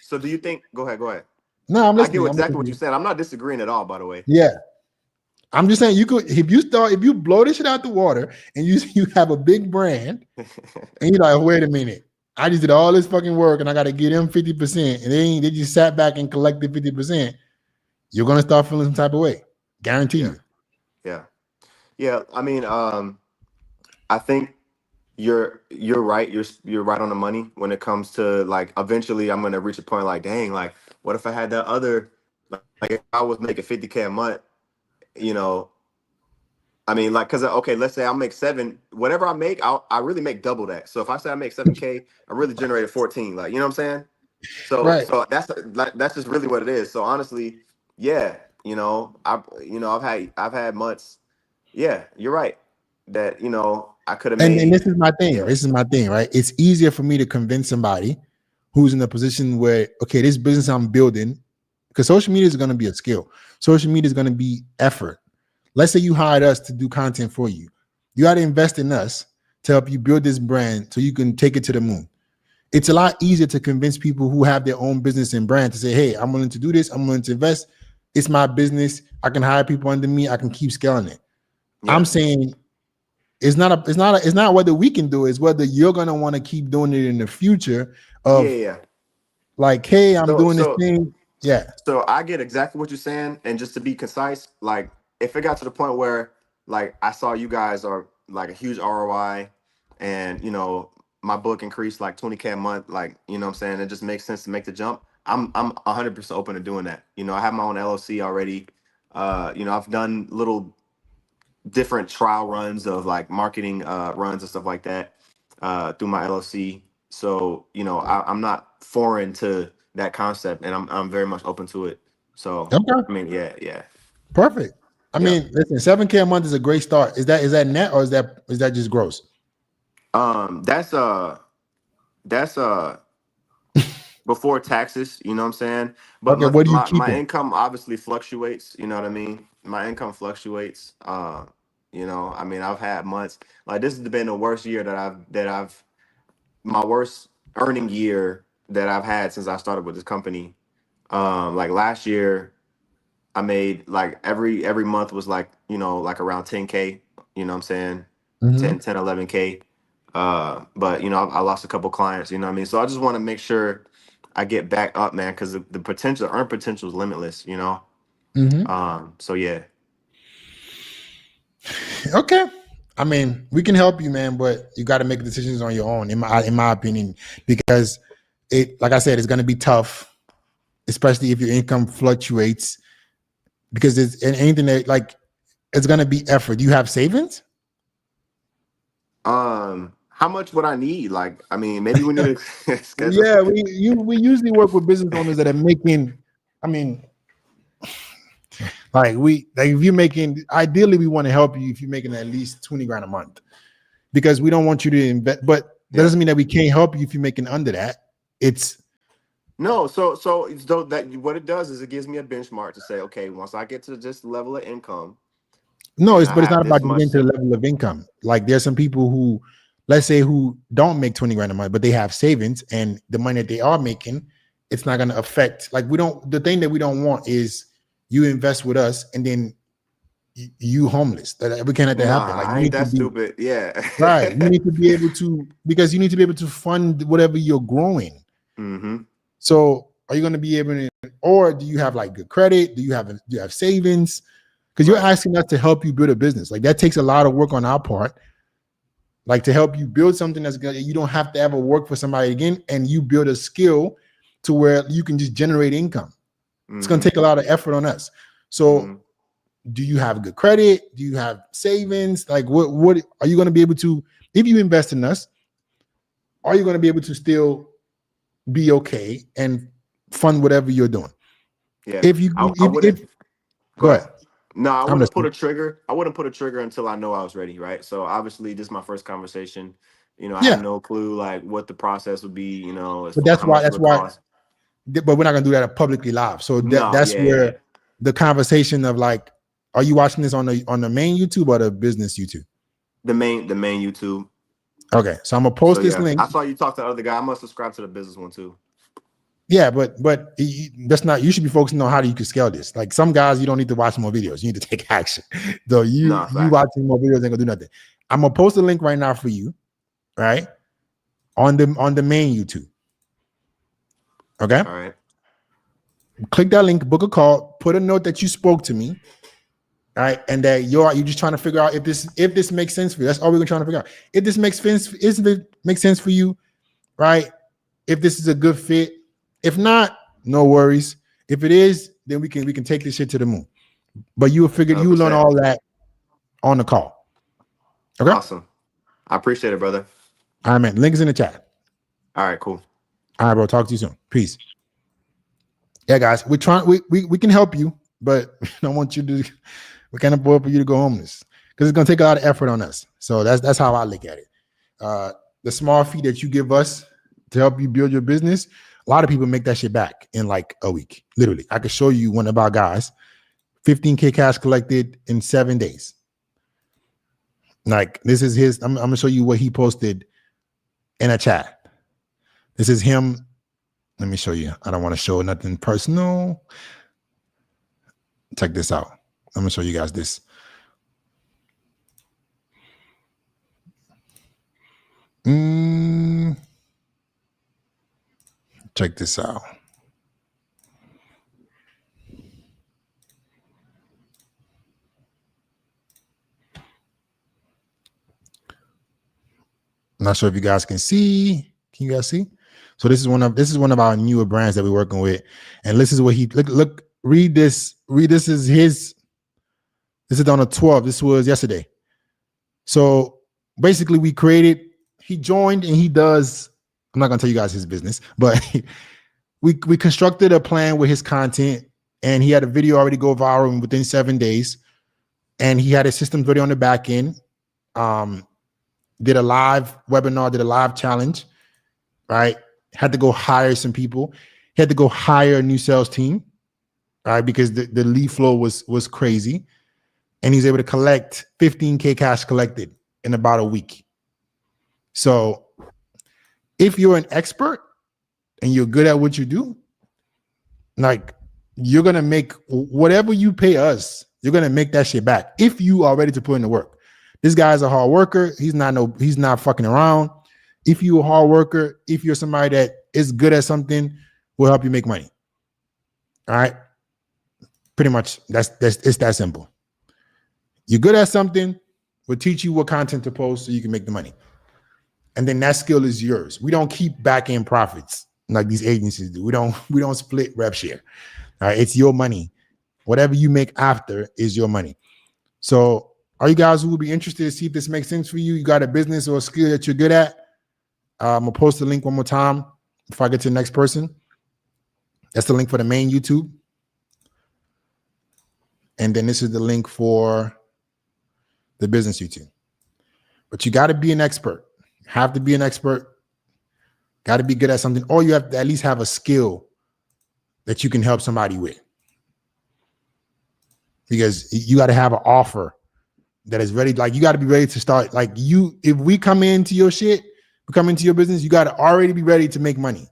So do you think? Go ahead. No, I'm listening. I get exactly what you said. I'm not disagreeing at all, by the way. Yeah. I'm just saying you could, if you blow this shit out the water and you have a big brand and you're like, wait a minute, I just did all this fucking work and I got to get them 50% and they just sat back and collected 50%, you're going to start feeling some type of way. Guarantee you. Yeah. Yeah. I mean, I think you're right. You're right on the money when it comes to like, eventually I'm going to reach a point like, dang, like what if I had that other, like if I was making 50K a month, I mean, like, cause okay, let's say I'll make 7, whatever I make, I really make double that. So if I say I make 7K, I really generated 14, like, you know what I'm saying? So, right. So that's just really what it is. So honestly, yeah, I've had months. Yeah, you're right. That, I could have made. And this is my thing. Yeah. This is my thing, right? It's easier for me to convince somebody who's in a position where, okay, this business I'm building, because social media is going to be a skill. Social media is going to be effort. Let's say you hired us to do content for you. You got to invest in us to help you build this brand so you can take it to the moon. It's a lot easier to convince people who have their own business and brand to say, hey, I'm willing to do this. I'm willing to invest. It's my business. I can hire people under me. I can keep scaling it. Yeah. I'm saying it's not whether we can do it. It's whether you're going to want to keep doing it in the future of like, hey, I'm doing this thing. Yeah. So I get exactly what you're saying. And just to be concise, like if it got to the point where like I saw you guys are like a huge ROI and, my book increased like 20K a month, like, you know what I'm saying? It just makes sense to make the jump. I'm 100% open to doing that. I have my own LLC already. I've done little different trial runs of like marketing runs and stuff like that through my LLC. So, I'm not foreign to that concept and I'm very much open to it. So, okay. I mean, yeah. Perfect. I mean, listen, 7K a month is a great start. Is that net or is that just gross? That's before taxes, you know what I'm saying? But Okay, what do you my keep? income obviously fluctuates, you know what I mean? My income fluctuates. You know, I mean, I've had months like this has been the worst year that I've my worst earning year that I've had since I started with this company. Like last year, I made like every month was like, you know, like around 10K, you know what I'm saying? Mhm. 10, 11K. But you know, I lost a couple clients, you know what I mean? So I just want to make sure I get back up, man, because the potential, the earn potential is limitless, you know? So yeah. Okay. I mean, we can help you, man, but you got to make decisions on your own, in my opinion, because like I said, it's going to be tough, especially if your income fluctuates, because it's anything that like it's going to be effort. Do you have savings? How much would I need? Like, I mean, maybe we need to schedule. Yeah, we usually work with business owners that are making. I mean, like if you're making, ideally we want to help you if you're making at least 20 grand a month, because we don't want you to invest. But that doesn't mean that we can't help you if you're making under that. It's no, so that what it does is it gives me a benchmark to say, okay, once I get to this level of income. No, but it's not about getting to the level of income. Like there's some people who, let's say, who don't make 20 grand a month, but they have savings, and the money that they are making, it's not going to affect. Like the thing that we don't want is you invest with us and then you homeless. We can't let that happen. Like I ain't that stupid. Yeah. Right. You need to be able to, because you need to be able to fund whatever you're growing. Mm-hmm. So are you going to be able to, or do you have like good credit? Do you have savings? Because you're asking us to help you build a business. Like that takes a lot of work on our part. Like to help you build something that's good. You don't have to ever work for somebody again, and you build a skill to where you can just generate income. It's going to take a lot of effort on us. So do you have good credit? Do you have savings? Like what are you going to be able to, if you invest in us, are you going to be able to still be okay and fund whatever you're doing? Yeah. If you, go ahead. No, I wouldn't put a trigger. I wouldn't put a trigger until I know I was ready, right? So obviously this is my first conversation. You know, I have no clue like what the process would be, you know. But that's why, but we're not gonna do that publicly live. So that's where the conversation of like, are you watching this on the main YouTube or the business YouTube? The main YouTube. Okay, so I'm gonna post this link. I saw you talk to the other guy. I must subscribe to the business one too. Yeah, but that's not. You should be focusing on how you can scale this. Like some guys, you don't need to watch more videos. You need to take action. Though you watching more videos ain't gonna do nothing. I'm gonna post a link right now for you, right? On the main YouTube. Okay. All right. Click that link, book a call, put a note that you spoke to me. All right, and that you're just trying to figure out if this makes sense for you. That's all we're trying to figure out. If this makes sense, if it makes sense for you, right? If this is a good fit. If not, no worries. If it is, then we can take this shit to the moon. But you will learn all that on the call. Okay. Awesome. I appreciate it, brother. All right, man. Link is in the chat. All right, cool. All right, bro. Talk to you soon. Peace. Yeah, guys. We're trying. We can help you, but we don't want you to. We can't afford for you to go homeless because it's gonna take a lot of effort on us. So that's how I look at it. The small fee that you give us to help you build your business. A lot of people make that shit back in like a week. Literally, I could show you one of our guys, 15K cash collected in 7 days. Like this is his. I'm gonna show you what he posted in a chat. This is him. Let me show you. I don't want to show nothing personal. Check this out. I'm gonna show you guys this. Check this out. I'm not sure if you guys can see. Can you guys see? So this is one of our newer brands that we're working with, and this is what he look. Read this. This is his. This is on the 12th. This was yesterday. So basically, he joined and he does. I'm not gonna tell you guys his business, but we constructed a plan with his content, and he had a video already go viral within 7 days, and he had his systems ready on the back end. Did a live webinar, did a live challenge, right? Had to go hire some people. He had to go hire a new sales team, right? Because the lead flow was crazy. And he's able to collect 15K cash collected in about a week. So if you're an expert and you're good at what you do, like you're gonna make whatever you pay us, you're gonna make that shit back if you are ready to put in the work. This guy's a hard worker. He's not fucking around. If you're a hard worker, if you're somebody that is good at something, we'll help you make money. All right. Pretty much it's that simple. You're good at something, we'll teach you what content to post so you can make the money. And then that skill is yours. We don't keep back end profits like these agencies do. We don't split rev share. All right. It's your money. Whatever you make after is your money. So are you guys who would be interested to see if this makes sense for you? You got a business or a skill that you're good at? I'm gonna post the link one more time before I get to the next person. That's the link for the main YouTube. And then this is the link for the business YouTube. But you got to be an expert. You have to be an expert. Got to be good at something, or you have to at least have a skill that you can help somebody with. Because you got to have an offer that is ready. Like you got to be ready to start. Like if we come into your shit, we come into your business, you got to already be ready to make money.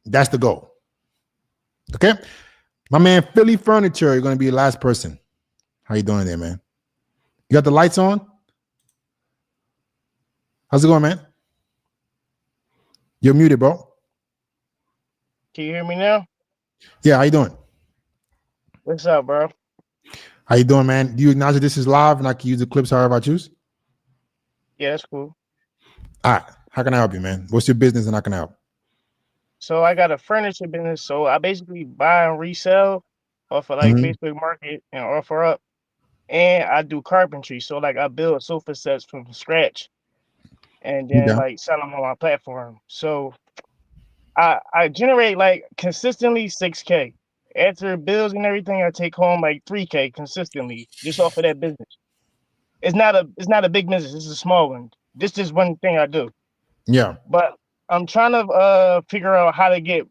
That's the goal. Okay. My man, Philly Furniture, you're going to be the last person. How you doing there, man? You got the lights on? How's it going, man? You're muted, bro. Can you hear me now? Yeah, how you doing? What's up, bro? How you doing, man? Do you acknowledge that this is live and I can use the clips however I choose? Yeah, that's cool. All right. How can I help you, man? What's your business and how can I help? So I got a furniture business. So I basically buy and resell off of like Facebook Market and OfferUp. And I do carpentry. So like I build sofa sets from scratch and then like sell them on my platform. So I generate like consistently 6K. After bills and everything, I take home like 3K consistently just off of that business. It's not a big business. It's a small one. This is one thing I do. Yeah. But I'm trying to figure out how to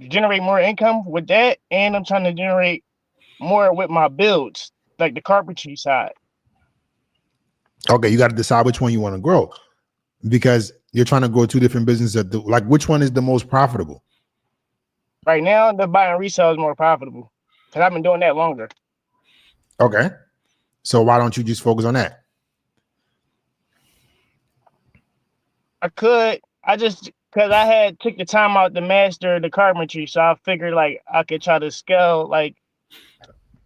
generate more income with that, and I'm trying to generate more with my builds, like the carpentry side. Okay, you got to decide which one you want to grow because you're trying to grow two different businesses. Like, which one is the most profitable? Right now, the buy and resell is more profitable because I've been doing that longer. Okay. So why don't you just focus on that? I could. Because I had took the time out to master the carpentry, so I figured like I could try to scale like.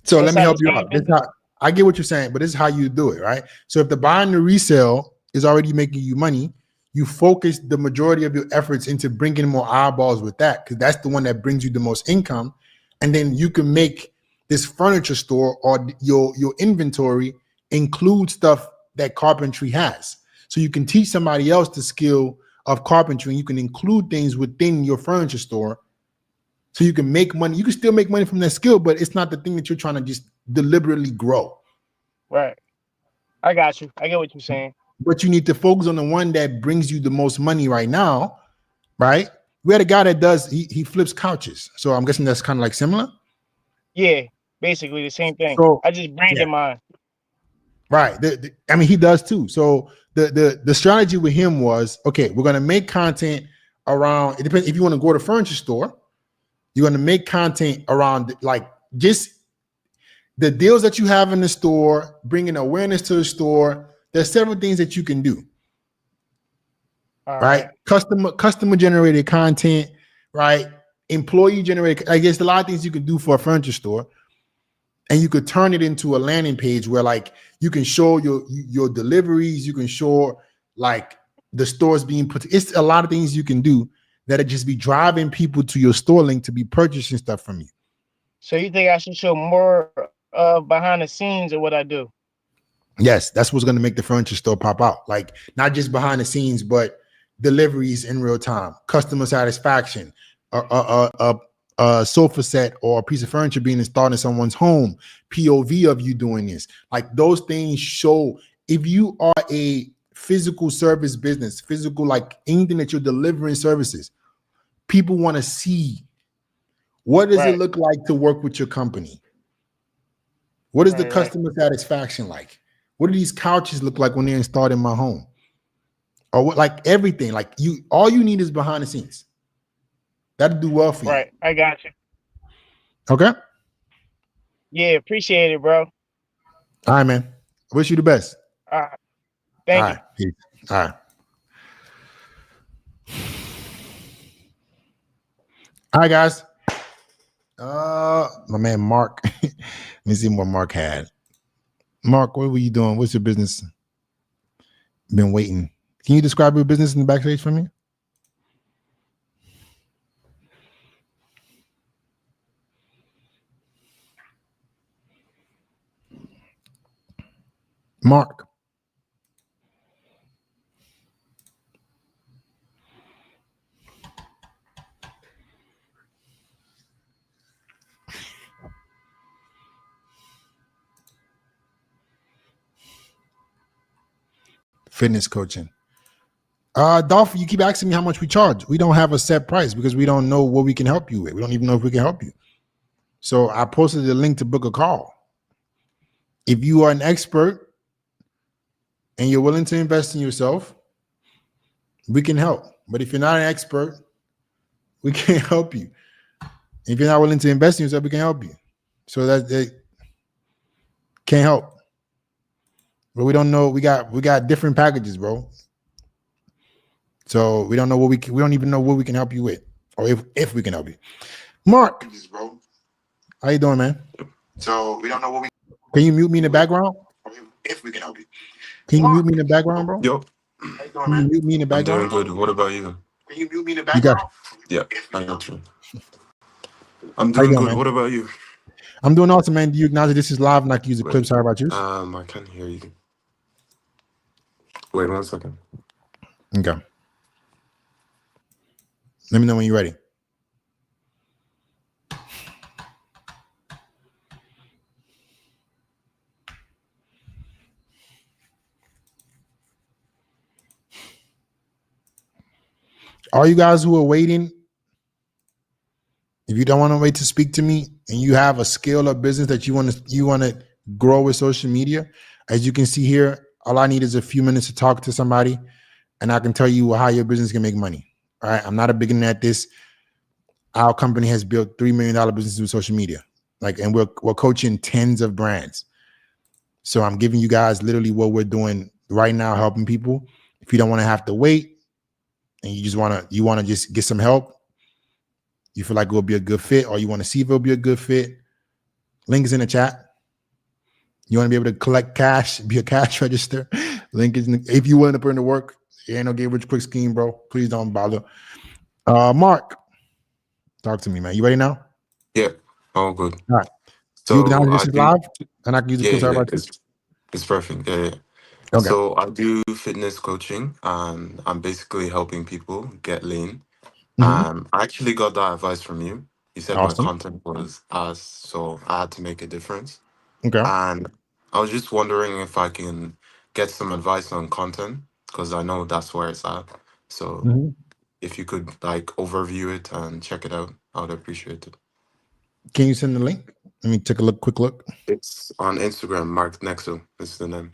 So let me help you out. I get what you're saying, but this is how you do it, right? So if the buy and the resale is already making you money, you focus the majority of your efforts into bringing more eyeballs with that because that's the one that brings you the most income. And then you can make this furniture store or your inventory include stuff that carpentry has. So you can teach somebody else the skill of carpentry and you can include things within your furniture store so you can make money. You can still make money from that skill, but it's not the thing that you're trying to just deliberately grow. Right. I got you. I get what you're saying. But you need to focus on the one that brings you the most money right now, right? We had a guy that he flips couches. So I'm guessing that's kind of like similar. Yeah, basically the same thing. So, I just branded mine. Right. I mean, he does too. So the strategy with him was, okay, we're going to make content around, it depends if you want to go to a furniture store, you're going to make content around like just the deals that you have in the store, bringing awareness to the store. There's several things that you can do. All right. Customer generated content, right? Employee generated. I guess a lot of things you can do for a furniture store. And you could turn it into a landing page where like you can show your deliveries, you can show like the stores being put. It's a lot of things you can do that'll just be driving people to your store link to be purchasing stuff from you. So you think I should show more behind the scenes of what I do? Yes, that's what's going to make the furniture store pop out. Like not just behind the scenes, but deliveries in real time, customer satisfaction, a sofa set or a piece of furniture being installed in someone's home, POV of you doing this. Like those things show if you are a physical service business, physical, like anything that you're delivering services, people want to see what does it look like to work with your company? What is the customer satisfaction like? What do these couches look like when they're installed in my home? Or what, like everything, like you, all you need is behind the scenes. That'll do well for you. Right. I got you. Okay. Yeah, appreciate it, bro. All right, man. Wish you the best. Thank All right. you. Peace. All right. All right, guys. My man Mark. Let me see what Mark had. Mark, what were you doing? What's your business? Been waiting. Can you describe your business in the backstage for me? Mark. Fitness coaching. Dolph, you keep asking me how much we charge. We don't have a set price because we don't know what we can help you with. We don't even know if we can help you. So I posted the link to book a call. If you are an expert and you're willing to invest in yourself, we can help. But if you're not an expert, we can't help you. If you're not willing to invest in yourself, we can help you. So that they can't help. But we don't know. We got different packages, bro. So we don't know we don't even know what we can help you with, or if we can help you. Mark, bro. How you doing, man? So we don't know what we. Can you mute me in the background? If we can help you. Can you mute me in the background, bro? Yo, Can you mute me in the I'm background? doing good. What about you? Can you mute me in the background? Yeah, I got you. I'm How you doing doing, good. man? What about you? I'm doing awesome, man. Do you acknowledge this is live and I can use the Wait, clip? Sorry about you. I can't hear you. Wait 1 second. Okay. Let me know when you're ready. All you guys who are waiting, if you don't want to wait to speak to me and you have a skill or business that you want to grow with social media, as you can see here, all I need is a few minutes to talk to somebody and I can tell you how your business can make money. All right. I'm not a beginner at this. Our company has built $3 million businesses with social media. And we're coaching tens of brands. So I'm giving you guys literally what we're doing right now, helping people. If you don't want to have to wait and you want to just get some help, you feel like it will be a good fit, or you want to see if it'll be a good fit, link is in the chat. You want to be able to collect cash, be a cash register, link is if you willing to put in the work. It ain't no get rich quick scheme, bro. Please don't bother. Mark, talk to me, man. You ready now? Yeah, all good. All right. So You acknowledge I this is do. live, and I can use the Yeah, clip. Sorry yeah, about this. it's perfect. Yeah, yeah. Okay. So I do fitness coaching, and I'm basically helping people get lean. I actually got that advice from you. You said my Awesome. content was ass, so I had to make a difference. Okay. And I was just wondering if I can get some advice on content because I know that's where it's at. So if you could like overview it and check it out, I would appreciate it. Can you send the link? Let me take a quick look. It's on Instagram, Mark Nexo is the name.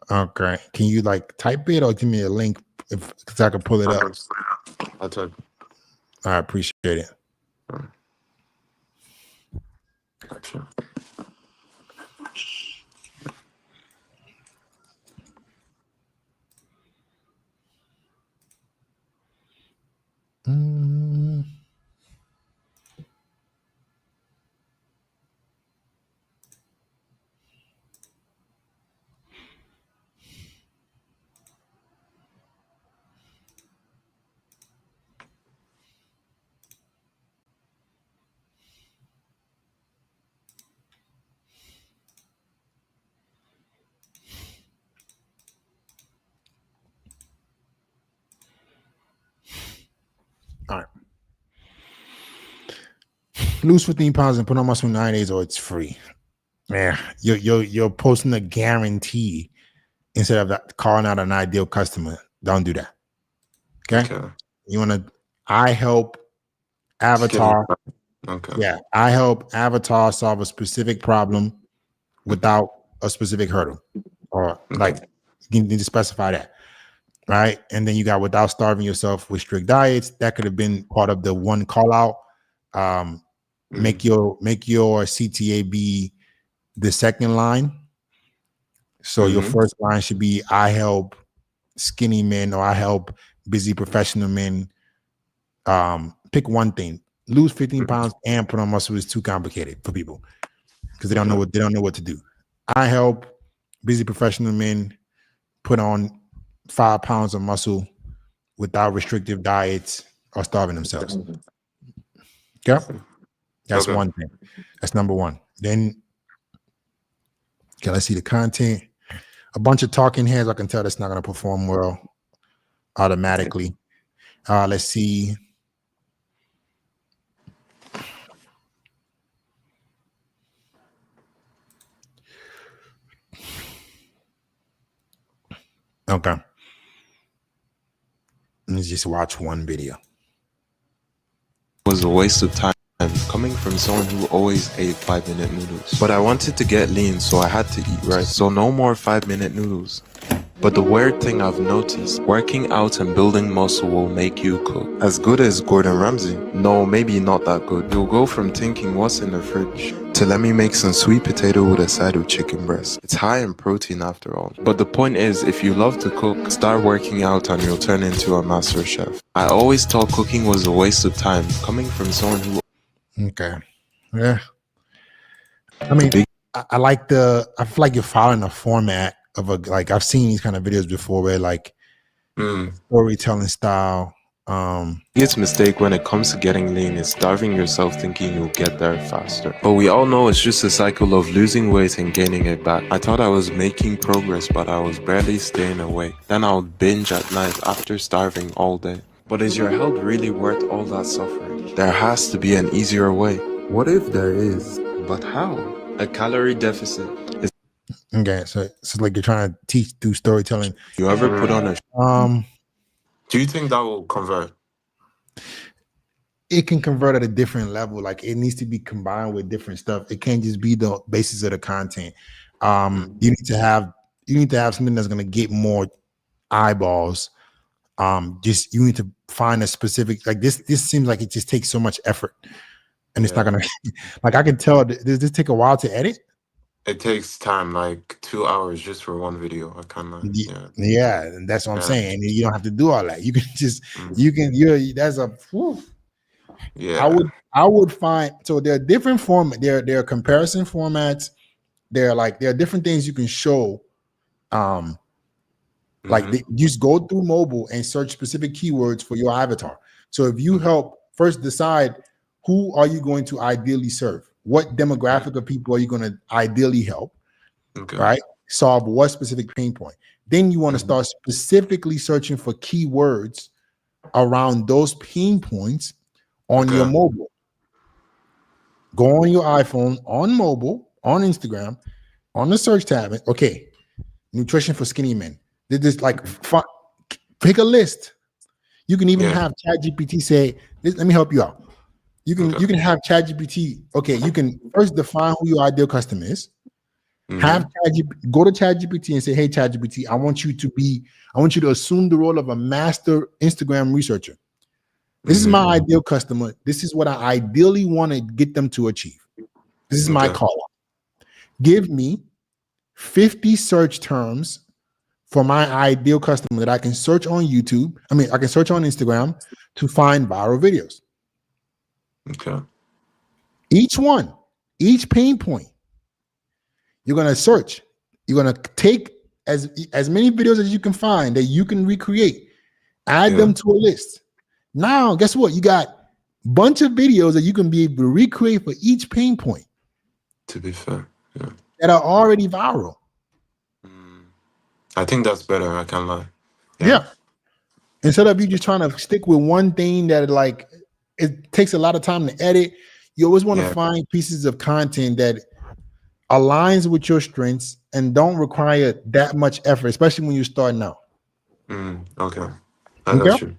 Okay. Can you type it or give me a link because I can pull it up? I'll type. I appreciate it. Gotcha. lose 15 pounds and put on muscle in 9 days, or it's free. Man, you're posting a guarantee instead of that calling out an ideal customer. Don't do that. Okay. You want to, I help Avatar. Okay. Yeah, I help Avatar solve a specific problem without a specific hurdle, or like you need to specify that, right? And then you got without starving yourself with strict diets. That could have been part of the one call out. Make your CTA be the second line. So your first line should be I help skinny men, or I help busy professional men. Pick one thing. Lose 15 pounds and put on muscle is too complicated for people because they don't know what to do. I help busy professional men put on 5 pounds of muscle without restrictive diets or starving themselves. Okay, that's one thing. That's number one. Then, okay, let's see the content. A bunch of talking heads. I can tell that's not going to perform well automatically. Let's see. Okay. Let's just watch one video. Was a waste of time coming from someone who always ate 5-minute noodles. But I wanted to get lean, so I had to eat right. So no more 5-minute noodles. But the weird thing I've noticed, working out and building muscle will make you cook. As good as Gordon Ramsay? No, maybe not that good. You'll go from thinking what's in the fridge to let me make some sweet potato with a side of chicken breast. It's high in protein after all. But the point is, if you love to cook, start working out and you'll turn into a master chef. I always thought cooking was a waste of time, coming from someone who... Okay. Yeah. I mean, I like I feel like you're following a format of like I've seen these kind of videos before where like storytelling style. Biggest mistake when it comes to getting lean is starving yourself thinking you'll get there faster. But we all know it's just a cycle of losing weight and gaining it back. I thought I was making progress, but I was barely staying awake. Then I would binge at night after starving all day. But is your health really worth all that suffering? There has to be an easier way. What if there is? But how? A calorie deficit. Okay, so it's like you're trying to teach through storytelling. You ever put on a do you think that will convert? It can convert at a different level. Like it needs to be combined with different stuff. It can't just be the basis of the content. You need to have something that's going to get more eyeballs. Just you need to find a specific, like this seems like it just takes so much effort, and it's not gonna like I can tell. Does this take a while to edit? It takes time, like 2 hours just for one video. I kind of yeah, and that's what I'm saying. You don't have to do all that. You can just that's a whew. Yeah. I would find, so there are different there are comparison formats. There are different things you can show. Like just go through mobile and search specific keywords for your avatar. So if you help first decide who are you going to ideally serve, what demographic of people are you going to ideally help, right? Solve what specific pain point. Then you want to start specifically searching for keywords around those pain points on your mobile. Go on your iPhone, on mobile, on Instagram, on the search tab. Okay, nutrition for skinny men. This like pick a list. You can even have ChatGPT say, "Let me help you out." You can have ChatGPT. Okay, you can first define who your ideal customer is. Have ChatGPT go to ChatGPT and say, "Hey, ChatGPT, I want you to assume the role of a master Instagram researcher. This is my ideal customer. This is what I ideally want to get them to achieve. This is my call out. Give me 50 search terms for my ideal customer that I can search on YouTube. I mean, I can search on Instagram to find viral videos. Okay. Each pain point, you're gonna search. You're gonna take as many videos as you can find that you can recreate, add them to a list. Now, guess what? You got a bunch of videos that you can be able to recreate for each pain point. To be fair, that are already viral. I think that's better. I can't lie. Yeah. Instead of you just trying to stick with one thing that like it takes a lot of time to edit, You always want to Yeah. find pieces of content that aligns with your strengths and don't require that much effort, especially when you're starting out. Okay. I Okay. got you.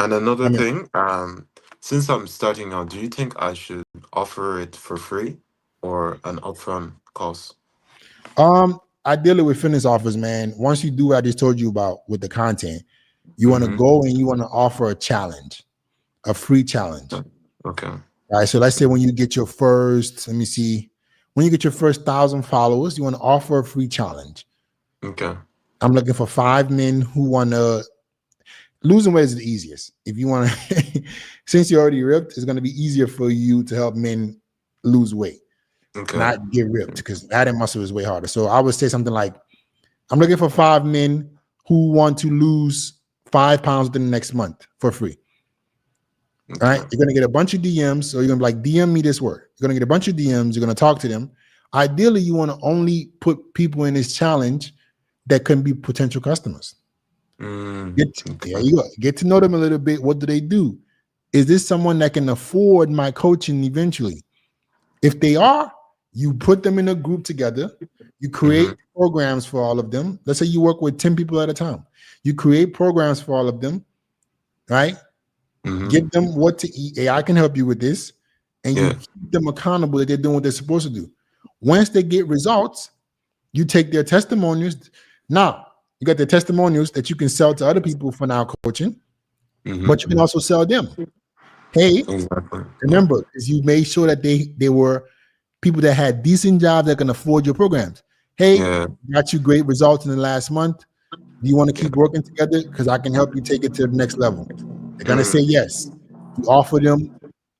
And another I mean, thing, since I'm starting out, do you think I should offer it for free or an upfront cost? ideally with fitness offers, man, once you do what I just told you about with the content, you want to Mm-hmm. go and you want to offer a challenge, a free challenge. Okay. All right. So let's say when you get your first, let me see, when you get your first 1,000 followers, you want to offer a free challenge. Okay. I'm looking for 5 men who want to losing weight is the easiest. If you want to, since you're already ripped, it's going to be easier for you to help men lose weight, Okay. not get ripped, because adding muscle is way harder. So I would say something like, I'm looking for 5 men who want to lose 5 pounds within the next month for free. All right. You're going to get a bunch of DMs. So you're going to be like, DM me this word. You're going to get a bunch of DMs. You're going to talk to them. Ideally, you want to only put people in this challenge that can be potential customers. There you go. Get to know them a little bit. What do they do? Is this someone that can afford my coaching eventually? If they are, you put them in a group together. You create programs for all of them. Let's say you work with 10 people at a time. You create programs for all of them, right? Give them what to eat. AI can help you with this. And you keep them accountable that they're doing what they're supposed to do. Once they get results, you take their testimonials. Now, you got the testimonials that you can sell to other people for now coaching, but you can also sell them. Hey, remember, because you made sure that they were people that had decent jobs that can afford your programs. Hey, got you great results in the last month. Do you want to keep working together? Because I can help you take it to the next level. They're gonna say yes. You offer them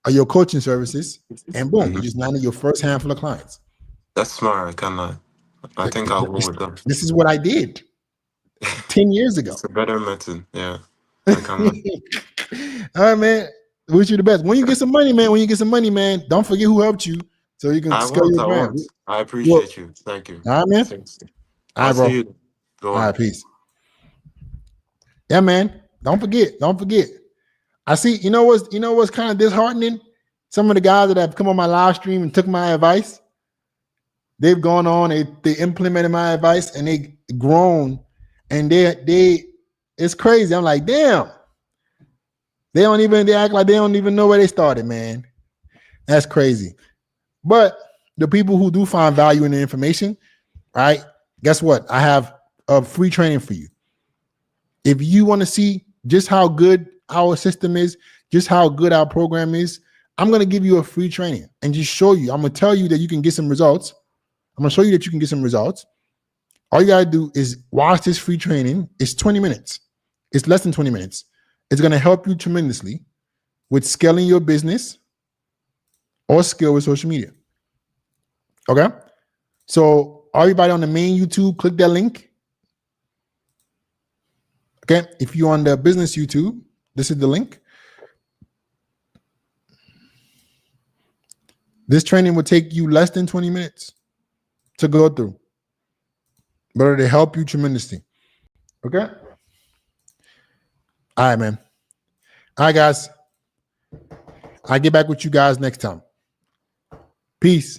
your coaching services, and boom, you just landed your first handful of clients. That's smart. I cannot. I think I'll go with that. This is what I did 10 years ago. It's a better method. Yeah. I cannot. All right, man. Wish you the best. When you get some money, man, don't forget who helped you so you can scale your brand. I appreciate you. Thank you. All right, man. Thanks. All right, I'll bro. see you. Go All on. right, peace. Yeah, man. Don't forget. I see, you know what's kind of disheartening? Some of the guys that have come on my live stream and took my advice, they've gone on, they implemented my advice and they grown, and they it's crazy. I'm like, damn. They act like they don't even know where they started, man. That's crazy. But the people who do find value in the information, right? Guess what? I have a free training for you. If you want to see just how good our system is, just how good our program is, I'm going to give you a free training and just show you. I'm going to tell you that you can get some results. I'm going to show you that you can get some results. All you got to do is watch this free training. It's 20 minutes. It's less than 20 minutes. It's going to help you tremendously with scaling your business or scale with social media. Okay? So everybody on the main YouTube, click that link. Okay? If you're on the business YouTube, this is the link. This training will take you less than 20 minutes to go through, but it'll help you tremendously. Okay? All right, man. All right, guys. I'll get back with you guys next time. Peace.